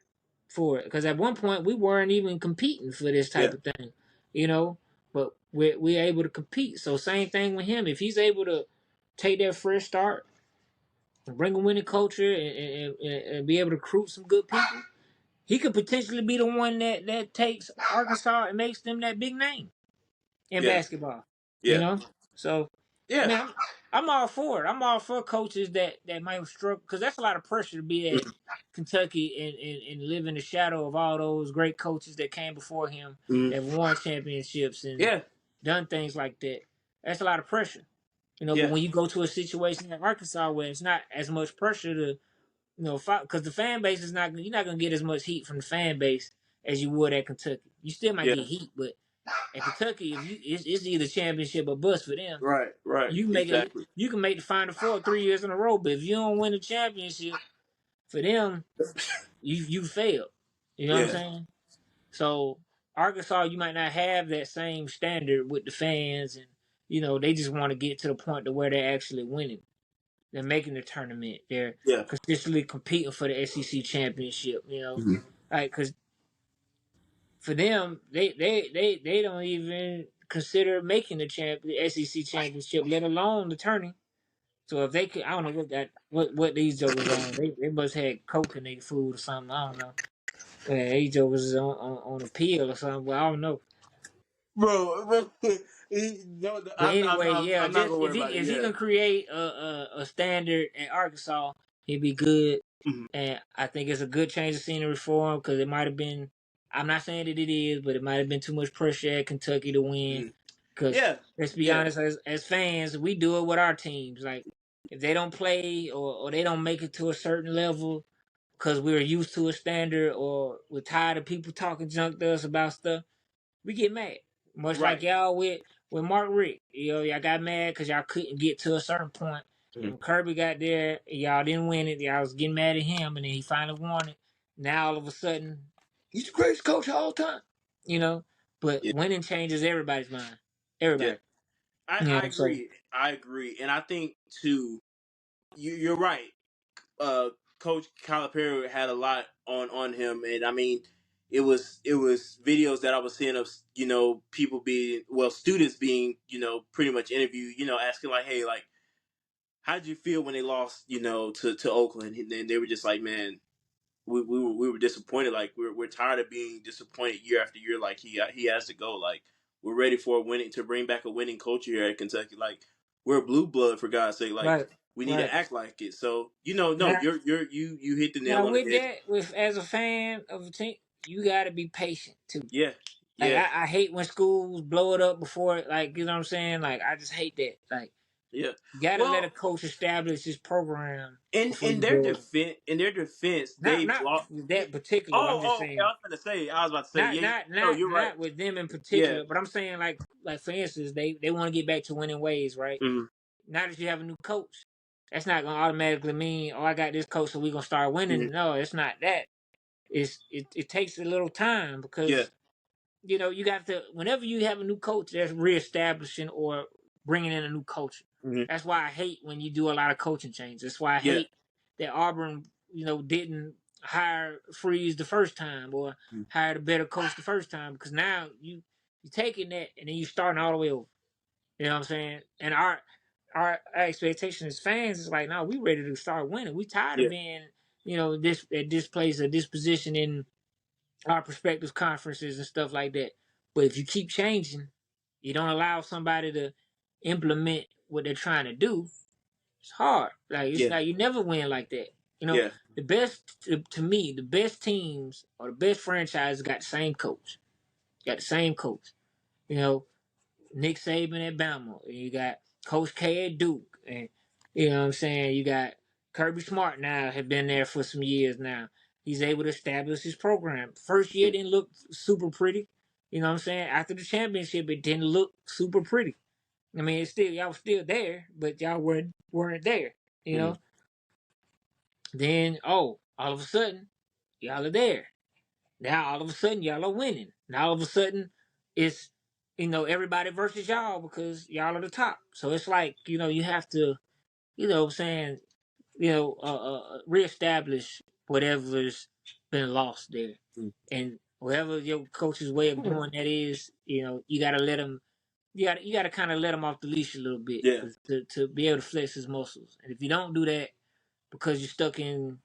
for it. Because at one point we weren't even competing for this Yeah. type of thing. You know, but we're able to compete. So same thing with him. If he's able to take that fresh start, bring a winning culture, and be able to recruit some good people, he could potentially be the one that takes Arkansas and makes them that big name in Yeah. basketball. You Yeah. know, so I Yeah. mean, I'm all for it. I'm all for coaches that might struggle because that's a lot of pressure to be at Kentucky and live in the shadow of all those great coaches that came before him Hmm. that won championships and Yeah. done things like that. That's a lot of pressure. But Yeah. when you go to a situation in Arkansas where it's not as much pressure to, because the fan base is not, you're not gonna get as much heat from the fan base as you would at Kentucky. You still might Yeah. get heat, but at Kentucky, if it's either championship or bust for them. Right. Right. You can make it. Exactly. You can make the Final Four 3 years in a row, but if you don't win the championship, for them, you failed. You know what I'm Yeah. saying? So Arkansas, you might not have that same standard with the fans, and they just want to get to the point to where they're actually winning. They're making the tournament. They're Yeah. consistently competing for the SEC championship. Hmm. Like, because for them, they don't even consider making the SEC championship, let alone the tourney. So if they could, I don't know what these jokers on. They must have coke in their food or something. I don't know. Yeah, these jokers is on a pill or something. Well, I don't know. Bro, no, But anyway, yeah, I'm not just gonna worry about it. if he Yeah. can create a standard at Arkansas, he'd be good. Hmm. And I think it's a good change of scenery for him because it might have been. I'm not saying that it is, but it might have been too much pressure at Kentucky to win. Hmm. Because Yeah. let's be Yeah. honest, as fans, we do it with our teams. Like if they don't play or they don't make it to a certain level because we're used to a standard or we're tired of people talking junk to us about stuff, we get mad. Much like Right. y'all with Mark Rick. Y'all got mad because y'all couldn't get to a certain point. And Hmm. when Kirby got there, y'all didn't win it. Y'all was getting mad at him, and then he finally won it. Now all of a sudden, he's the greatest coach of all time. You know, but Yeah. winning changes everybody's mind. Yeah. Everybody. I So agree. I agree, and I think too. You're right. Uh, Coach Calipari had a lot on him, and I mean, it was videos that I was seeing of people being students being pretty much interviewed, asking like, hey, like, how did you feel when they lost to Oakland, and then they were just like, man, we were disappointed. Like we're tired of being disappointed year after year. Like he has to go. Like we're ready for a winning to bring back a winning culture here at Kentucky. Like we're a blue blood for God's sake. Like right, we need to right. act like it. So no, Now, you hit the now nail on the with head. that, with as a fan of a team, you got to be patient too. Yeah, Like Yeah. I hate when schools blow it up before, like you know what I'm saying. Like I just hate that. Like Yeah. you got to let a Well, coach establish his program in before in you their blow it up. defense, they've Not lost. Yeah. that particular. I'm just Oh, okay. I saying. was gonna say. I was about to say. Not Yeah. not No, not you're right. not with them in Yeah. particular, but I'm saying like for instance, they want to get back to winning ways, right? Mm-hmm. Now that you have a new coach, that's not gonna automatically mean, oh, I got this coach, so we're gonna start winning. Mm-hmm. No, it's not that. It takes a little time Yeah. because you got to, whenever you have a new coach that's reestablishing or bringing in a new culture. Mm-hmm. That's why I hate when you do a lot of coaching changes. That's why I Yeah. hate that Auburn, didn't hire Freeze the first time or hired a better coach the first time, because now you taking that and then you starting all the way over. You know what I'm saying? And our expectation as fans is like, no, we ready to start winning. We tired of Yeah. being, this at this place or this position in our prospective conferences and stuff like that. But if you keep changing, you don't allow somebody to implement what they're trying to do. It's hard. Like it's Yeah. like you never win like that. Yeah. The best to me, the best teams or the best franchises got the same coach. Got the same coach. You know, Nick Saban at Bama. And you got Coach K at Duke. And you know what I'm saying? You got Kirby Smart now, have been there for some years now. He's able to establish his program. First year didn't look super pretty. You know what I'm saying? After the championship, it didn't look super pretty. I mean, it's still, y'all was still there, but y'all weren't there. You Mm-hmm. know. Then all of a sudden, y'all are there. Now all of a sudden y'all are winning. Now all of a sudden it's everybody versus y'all because y'all are the top. So it's like, you have to, saying, reestablish whatever's been lost there. And whatever your coach's way of doing that is, you gotta let him you gotta kind of let him off the leash a little bit Yeah. to be able to flex his muscles. And if you don't do that because you're stuck in,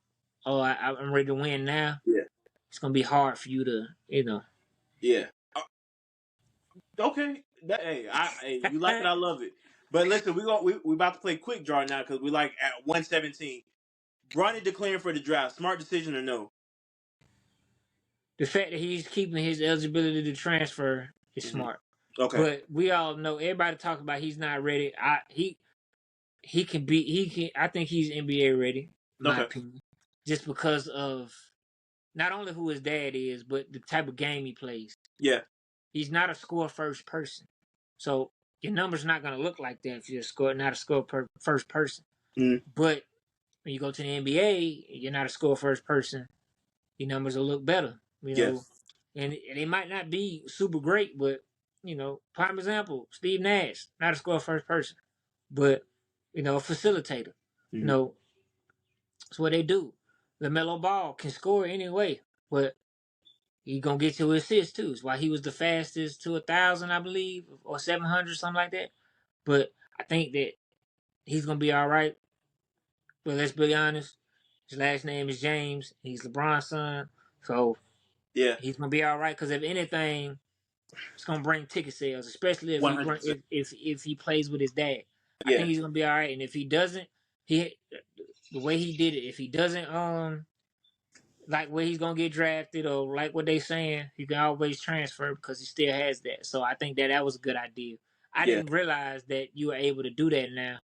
I'm ready to win now, Yeah. it's gonna be hard for you to, Yeah. Okay. Hey, you like it? I love it. But listen, we about to play quick draw now because we like at 117. Bronny declaring for the draft. Smart decision or no? The fact that he's keeping his eligibility to transfer is Mm-hmm. smart. Okay. But we all know, everybody talk about he's not ready. I think he's NBA ready, in my Okay. opinion. Just because of not only who his dad is, but the type of game he plays. Yeah. He's not a score first person. So your number's not gonna look like that if you're not a score first person. Mm-hmm. But when you go to the NBA, you're not a score first person, your numbers will look better. Yeah. And they might not be super great, but prime example, Steve Nash, not a score first person, but a facilitator. Mm-hmm. That's what they do. LaMelo Ball can score anyway, but he gonna get you assists too. It's why he was the fastest to 1,000, I believe, or 700, something like that. But I think that he's gonna be all right. But let's be honest, his last name is James. He's LeBron's son, so Yeah. he's gonna be all right. Because if anything, it's gonna bring ticket sales, especially if he 100%. if he plays with his dad. I Yeah. think he's gonna be all right. And if he doesn't, the way he did it, if he doesn't like where he's gonna get drafted or like what they saying, he can always transfer because he still has that. So I think that was a good idea. I Yeah. didn't realize that you were able to do that now,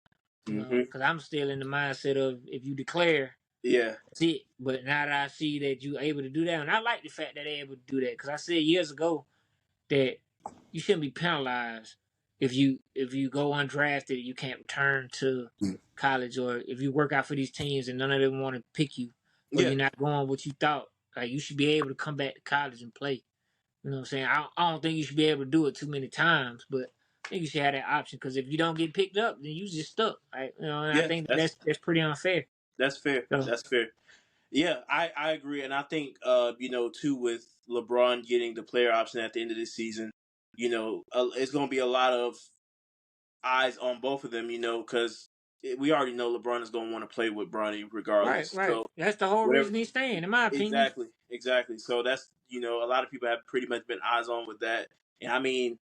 Mm-hmm. because I'm still in the mindset of if you declare, Yeah. that's it. But now that I see that you're able to do that, and I like the fact that they're able to do that, because I said years ago that you shouldn't be penalized if you go undrafted, you can't return to college, or if you work out for these teams and none of them want to pick you, or Yeah. you're not going what you thought. Like, you should be able to come back to college and play. You know what I'm saying? I don't think you should be able to do it too many times, but I think you should have that option, because if you don't get picked up, then you just stuck. Right? And I Yeah. think that's pretty unfair. That's fair. So, That's fair. Yeah, I agree, and I think too, with LeBron getting the player option at the end of this season, it's going to be a lot of eyes on both of them, because we already know LeBron is going to want to play with Bronny regardless. right. So That's the whole whatever, reason he's staying, in my opinion. exactly. So that's a lot of people have pretty much been eyes on with that, and I mean,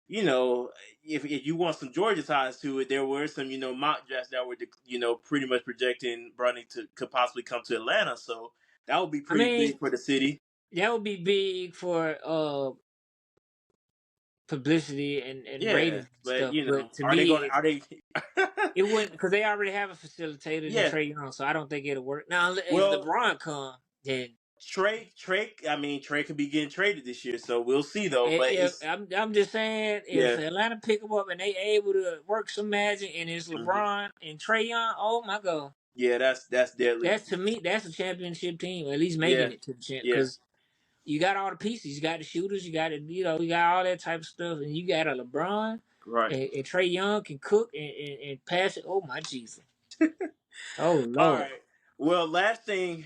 if you want some Georgia ties to it, there were some mock drafts that were pretty much projecting Bronny could possibly come to Atlanta, so that would be I pretty mean, big for the city. that would be big for publicity and Yeah, ratings and but stuff. you know, But to are they me, going? Are they? it wouldn't because they already have a facilitator in Yeah. Trey Young, so I don't think it'll work. Now, if Well, LeBron come, then Trey. I mean, Trey could be getting traded this year, so we'll see though. But if it's I'm just saying, if yeah, Atlanta pick him up and they able to work some magic, and it's hmm LeBron and Trey Young, oh my god, yeah. That's deadly. that's to me that's a championship team, or at least Yeah, making it to the champ yeah. because. You got all the pieces. You got the shooters. You got you got all that type of stuff, and you got a LeBron Right. and Trey Young can cook and pass it. Oh my Jesus! Oh All Lord! right. Well, last thing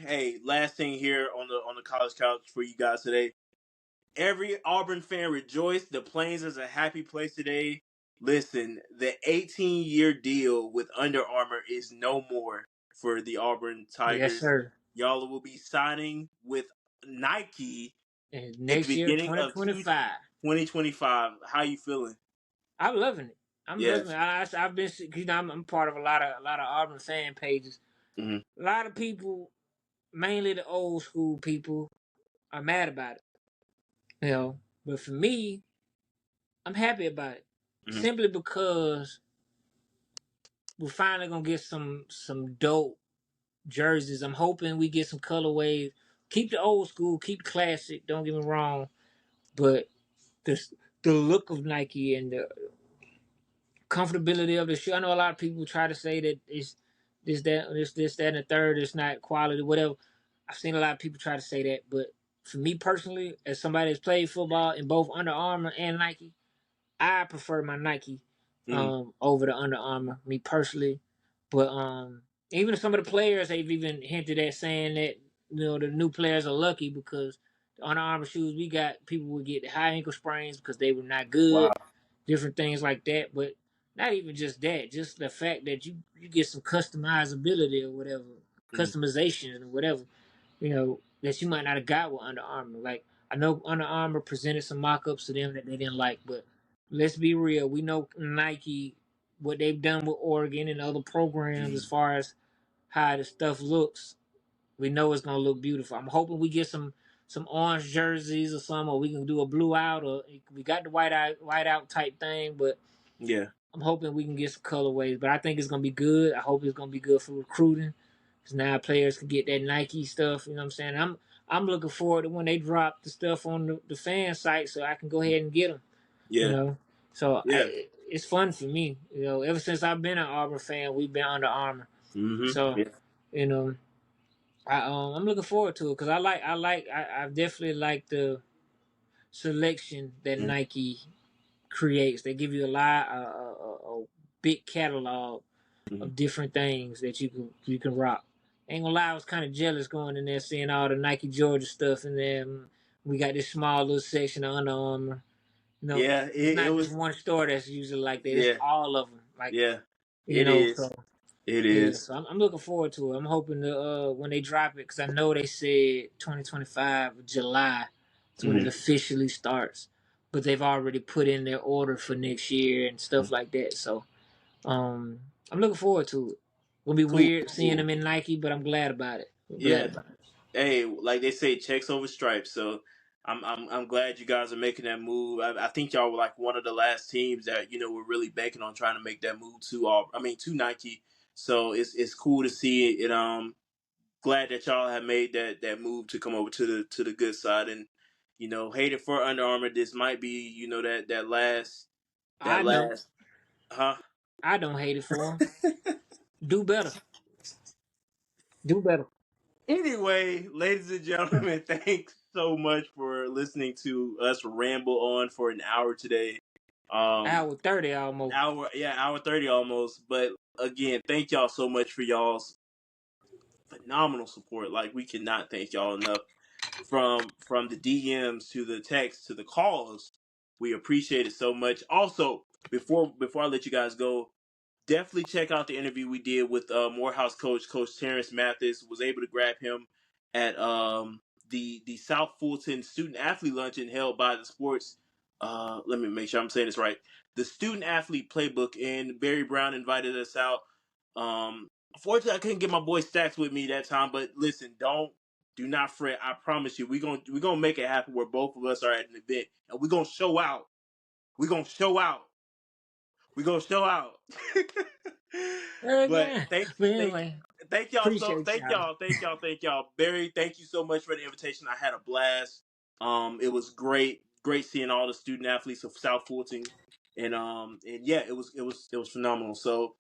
here on the college couch for you guys today. Every Auburn fan rejoice. The Plains is a happy place today. Listen, the 18-year deal with Under Armour is no more for the Auburn Yes, Tigers. sir. Y'all will be signing with Nike And at the next year, beginning of 2025. 2025. How you feeling? I'm loving it. I'm Yeah. loving it. I've been, I'm part of a lot of Auburn fan pages. Hmm. A lot of people, mainly the old school people, are mad about it. But for me, I'm happy about it Hmm. simply because we're finally gonna get some dope jerseys. I'm hoping we get some colorways. Keep the old school, keep classic. Don't get me wrong, but the the look of Nike and the comfortability of the shoe. I know a lot of people try to say that it's this, that, and the third. It's not quality, whatever. I've seen a lot of people try to say that, but for me personally, as somebody that's played football in both Under Armour and Nike, I prefer my Nike Hmm. over the Under Armour, me personally. But even some of the players they've even hinted at saying that the new players are lucky because the Under Armour shoes we got people would get high ankle sprains because they were not Wow. good, different things like that. But not even just that, just the fact that you get some customizability or whatever, Hmm. customization or whatever, that you might not have got with Under Armour. Like I know Under Armour presented some mock-ups to them that they didn't like, but let's be real. We know Nike, what they've done with Oregon and other programs Hmm. as far as how the stuff looks. We know it's gonna look beautiful. I'm hoping we get some orange jerseys or something, or we can do a blue out, or we got the white out type thing. But Yeah. I'm hoping we can get some colorways. But I think it's gonna be good. I hope it's gonna be good for recruiting, because now players can get that Nike stuff. You know what I'm saying? I'm looking forward to when they drop the stuff on the fan site, so I can go ahead and get them. you Yeah. know. So Yeah. it's fun for me. Ever since I've been an Auburn fan, we've been Under Armour. Hmm. So Yeah. you know, I'm looking forward to it because I definitely like the selection that Hmm. Nike creates. They give you a big catalog Hmm. of different things that you can rock. Ain't gonna lie, I was kind of jealous going in there seeing all the Nike Georgia stuff, and then we got this small little section of Under Armour. Yeah. It's It not just was. one store that's usually like that. It's Yeah. all of them. Like Yeah. It so is. It yeah. is. So I'm looking forward to it. I'm hoping to when they drop it because I know they said 2025 July is when it Hmm. officially starts, but they've already put in their order for next year and stuff like that. So I'm looking forward to it. It'll be Cool. weird seeing Cool. them in Nike, but I'm glad about it. I'm glad Yeah. about it. Hey, like they say, checks over stripes. So I'm glad you guys are making that move. I think y'all were like one of the last teams that were really banking on trying to make that move to to Nike. So it's cool to see it. Glad that y'all have made that move to come over to the good side. And hated for Under Armour. This might be that last I know. huh. I don't hate it for them. Do better. Do better. Anyway, ladies and gentlemen, thanks so much for listening to us ramble on for an hour today. Hour 30 almost. Hour 30 almost. But again, thank y'all so much for y'all's phenomenal support. Like we cannot thank y'all enough. From the DMs to the texts to the calls, we appreciate it so much. Also, before I let you guys go, definitely check out the interview we did with Morehouse Coach Terrence Mathis. Was able to grab him at the South Fulton Student Athlete Luncheon held by the sports. Let me make sure I'm saying this right. The Student Athlete Playbook, and Barry Brown invited us out. Unfortunately, I couldn't get my boy Stackz with me that time. But listen, do not fret. I promise you, we're gonna make it happen where both of us are at an event and we're gonna show out We gonna show out. We gonna show out. But Again. But anyway, thank y'all appreciate y'all. thank y'all. Barry, thank you so much for the invitation. I had a blast. It was great seeing all the student athletes of South Fulton, and yeah, it was phenomenal. So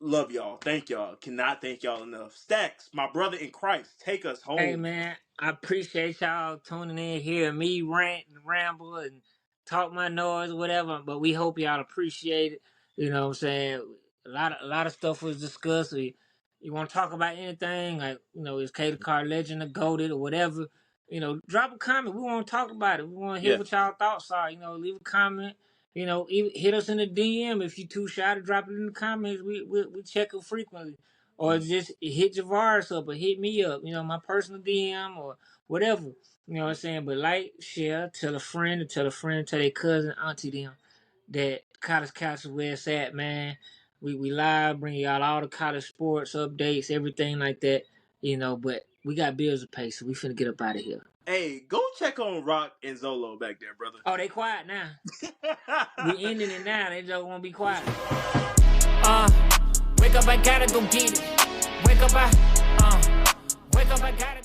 love y'all, thank y'all, cannot thank y'all enough. Stackz, my brother in Christ, take us Hey home. man, I appreciate y'all tuning in here, me rant and ramble and talk my noise, whatever. But we hope y'all appreciate it. You know what I'm saying? A lot of stuff was discussed. You want to talk about anything, like, is Cater Car Legend a goated or whatever? Drop a comment. We want to talk about it. We want to hear Yeah. what y'all thoughts are. Leave a comment. Even hit us in the DM if you too shy to drop it in the comments. We check it frequently. Or just hit Javaris up or hit me up, my personal DM or whatever. You know what I'm saying? But like, share, tell a friend, tell their cousin, auntie them that College Couch is where it's at, man. We live, bring y'all all the college sports updates, everything like that, but we got bills to pay, so we finna get up out of here. Hey, go check on Rock and Zolo back there, brother. Oh, they quiet now. We ending it now. They just won't be quiet. Wake up, I gotta go get it. Wake up, I gotta